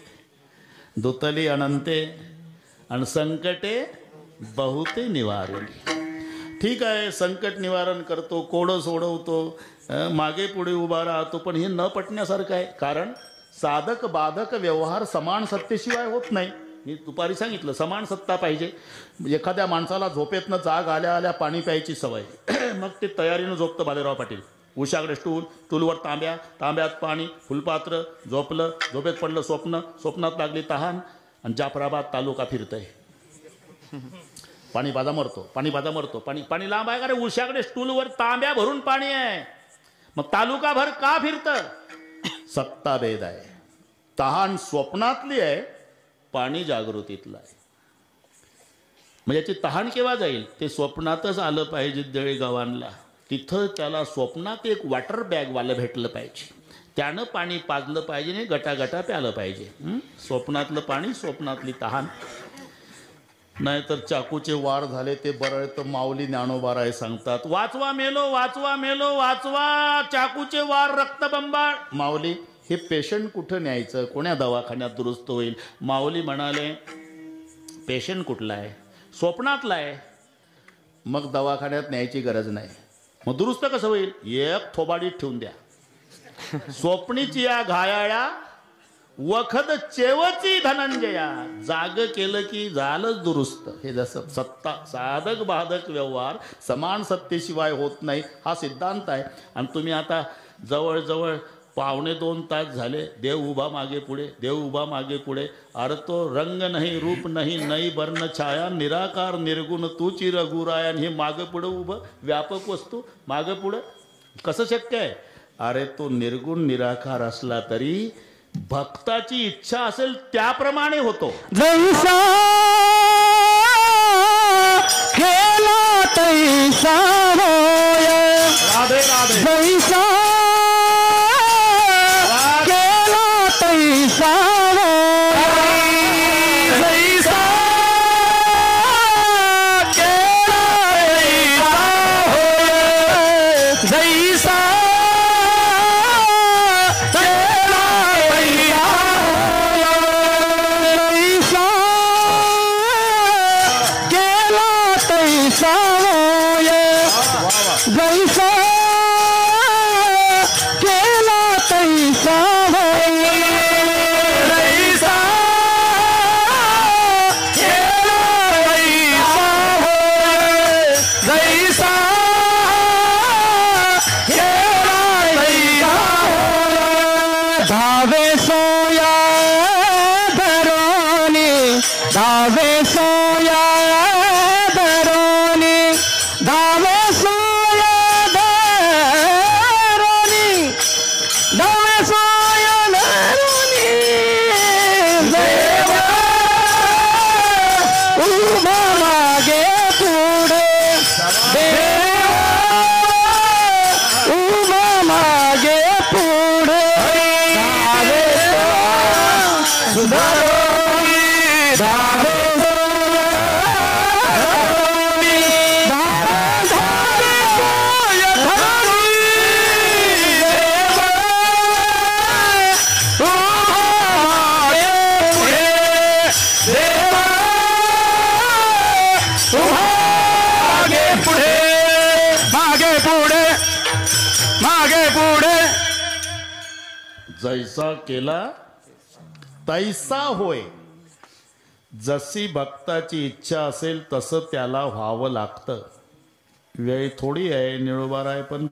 दुतली अनंते आणि संकटे बहुते निवारली. ठीक आहे, संकट निवारण करतो, कोडं सोडवतो, मागे पुढे उभा राहतो, पण हे न पटण्यासारखं आहे. कारण साधक बाधक व्यवहार समान सत्तेशिवाय होत नाही. मी दुपारी सांगितलं समान सत्ता पाहिजे. एखाद्या माणसाला झोपेतनं जाग आल्या आल्या पाणी प्यायची सवय मग ते तयारीनं झोपतं बालेराव पाटील. उशाकडे स्टूलवर तांब्या, तांब्यात पाणी, फुलपात्र, झोपलं, झोपेत पडलं स्वप्न, स्वप्नात लागली तहान आणि जाफराबाद तालुका फिरतय. पाणी बाजा मरतो, पाणी बाजा मरतो, पाणी लांब आहे का रे? उशाकडे स्टूलवर तांब्या भरून पाणी आहे, मग तालुकाभर का फिरतं? सत्ता भेद आहे. तहान स्वप्नातली आहे, पाणी जागृतीतलं आहे. म्हणजे याची तहान केव्हा जाईल? ते स्वप्नातच आलं पाहिजे जळगावांना. तिथं त्याला स्वप्नात एक वॉटर बॅगवालं भेटलं पाहिजे, त्यानं पाणी पाजलं पाहिजे आणि गटागटा प्यालं पाहिजे. स्वप्नातलं पाणी, स्वप्नातली तहान. नाहीतर चाकूचे वार झाले ते बरं तर माऊली ज्ञानोबाराय सांगतात, वाचवा मेलो, वाचवा मेलो, वाचवा, चाकूचे वार रक्तबंबाळ. माऊली हे पेशंट कुठं न्यायचं, कोण्या दवाखान्यात दुरुस्त होईल? माऊली म्हणाले पेशंट कुठला आहे? स्वप्नातला आहे. मग दवाखान्यात न्यायची गरज नाही. मग दुरुस्त कसं होईल? एक थोबाडीत ठेवून द्या. स्वप्नीची या घायाळ्या वखद चेवची धनंजया. जाग केलं की झालंच दुरुस्त. हे जसं सत्ता साधक बाधक व्यवहार समान सत्तेशिवाय होत नाही, हा सिद्धांत आहे. आणि तुम्ही आता जवळजवळ 1.25 तास झाले देव उभा मागे पुढे, देव उभा मागे पुढे. अरे तो रंग नाही, रूप नाही, नई वर्ण छाया, निराकार निर्गुण तूची रघुरायन. हे मागं पुढं उभं व्यापक वस्तू मागं पुढं कसं शक्य आहे? अरे तो निर्गुण निराकार असला तरी भक्ताची इच्छा असेल त्याप्रमाणे होतो. जैसा केला तैसा होय. राधे राधे. जैसा केला तैसा होय. जैसा केला तैसा होय. जैसा जैसा केला तैसा होय. जैसा केला तैसा होय. जैसा केला तैसा होय. धावे सोया धरोनी, धावे सोया धरोनी, धावे सोया धरोनी, धावे सोया धरोनी. देवा उभा मागे पुढे, देवा उभा मागे पुढे. धावे सोया धरोनी, धावे जैसा केला तैसा होय. जशी भक्ताची इच्छा असेल तसं त्याला व्हावं लागतं. वेळ थोडी आहे निळोबाराय पण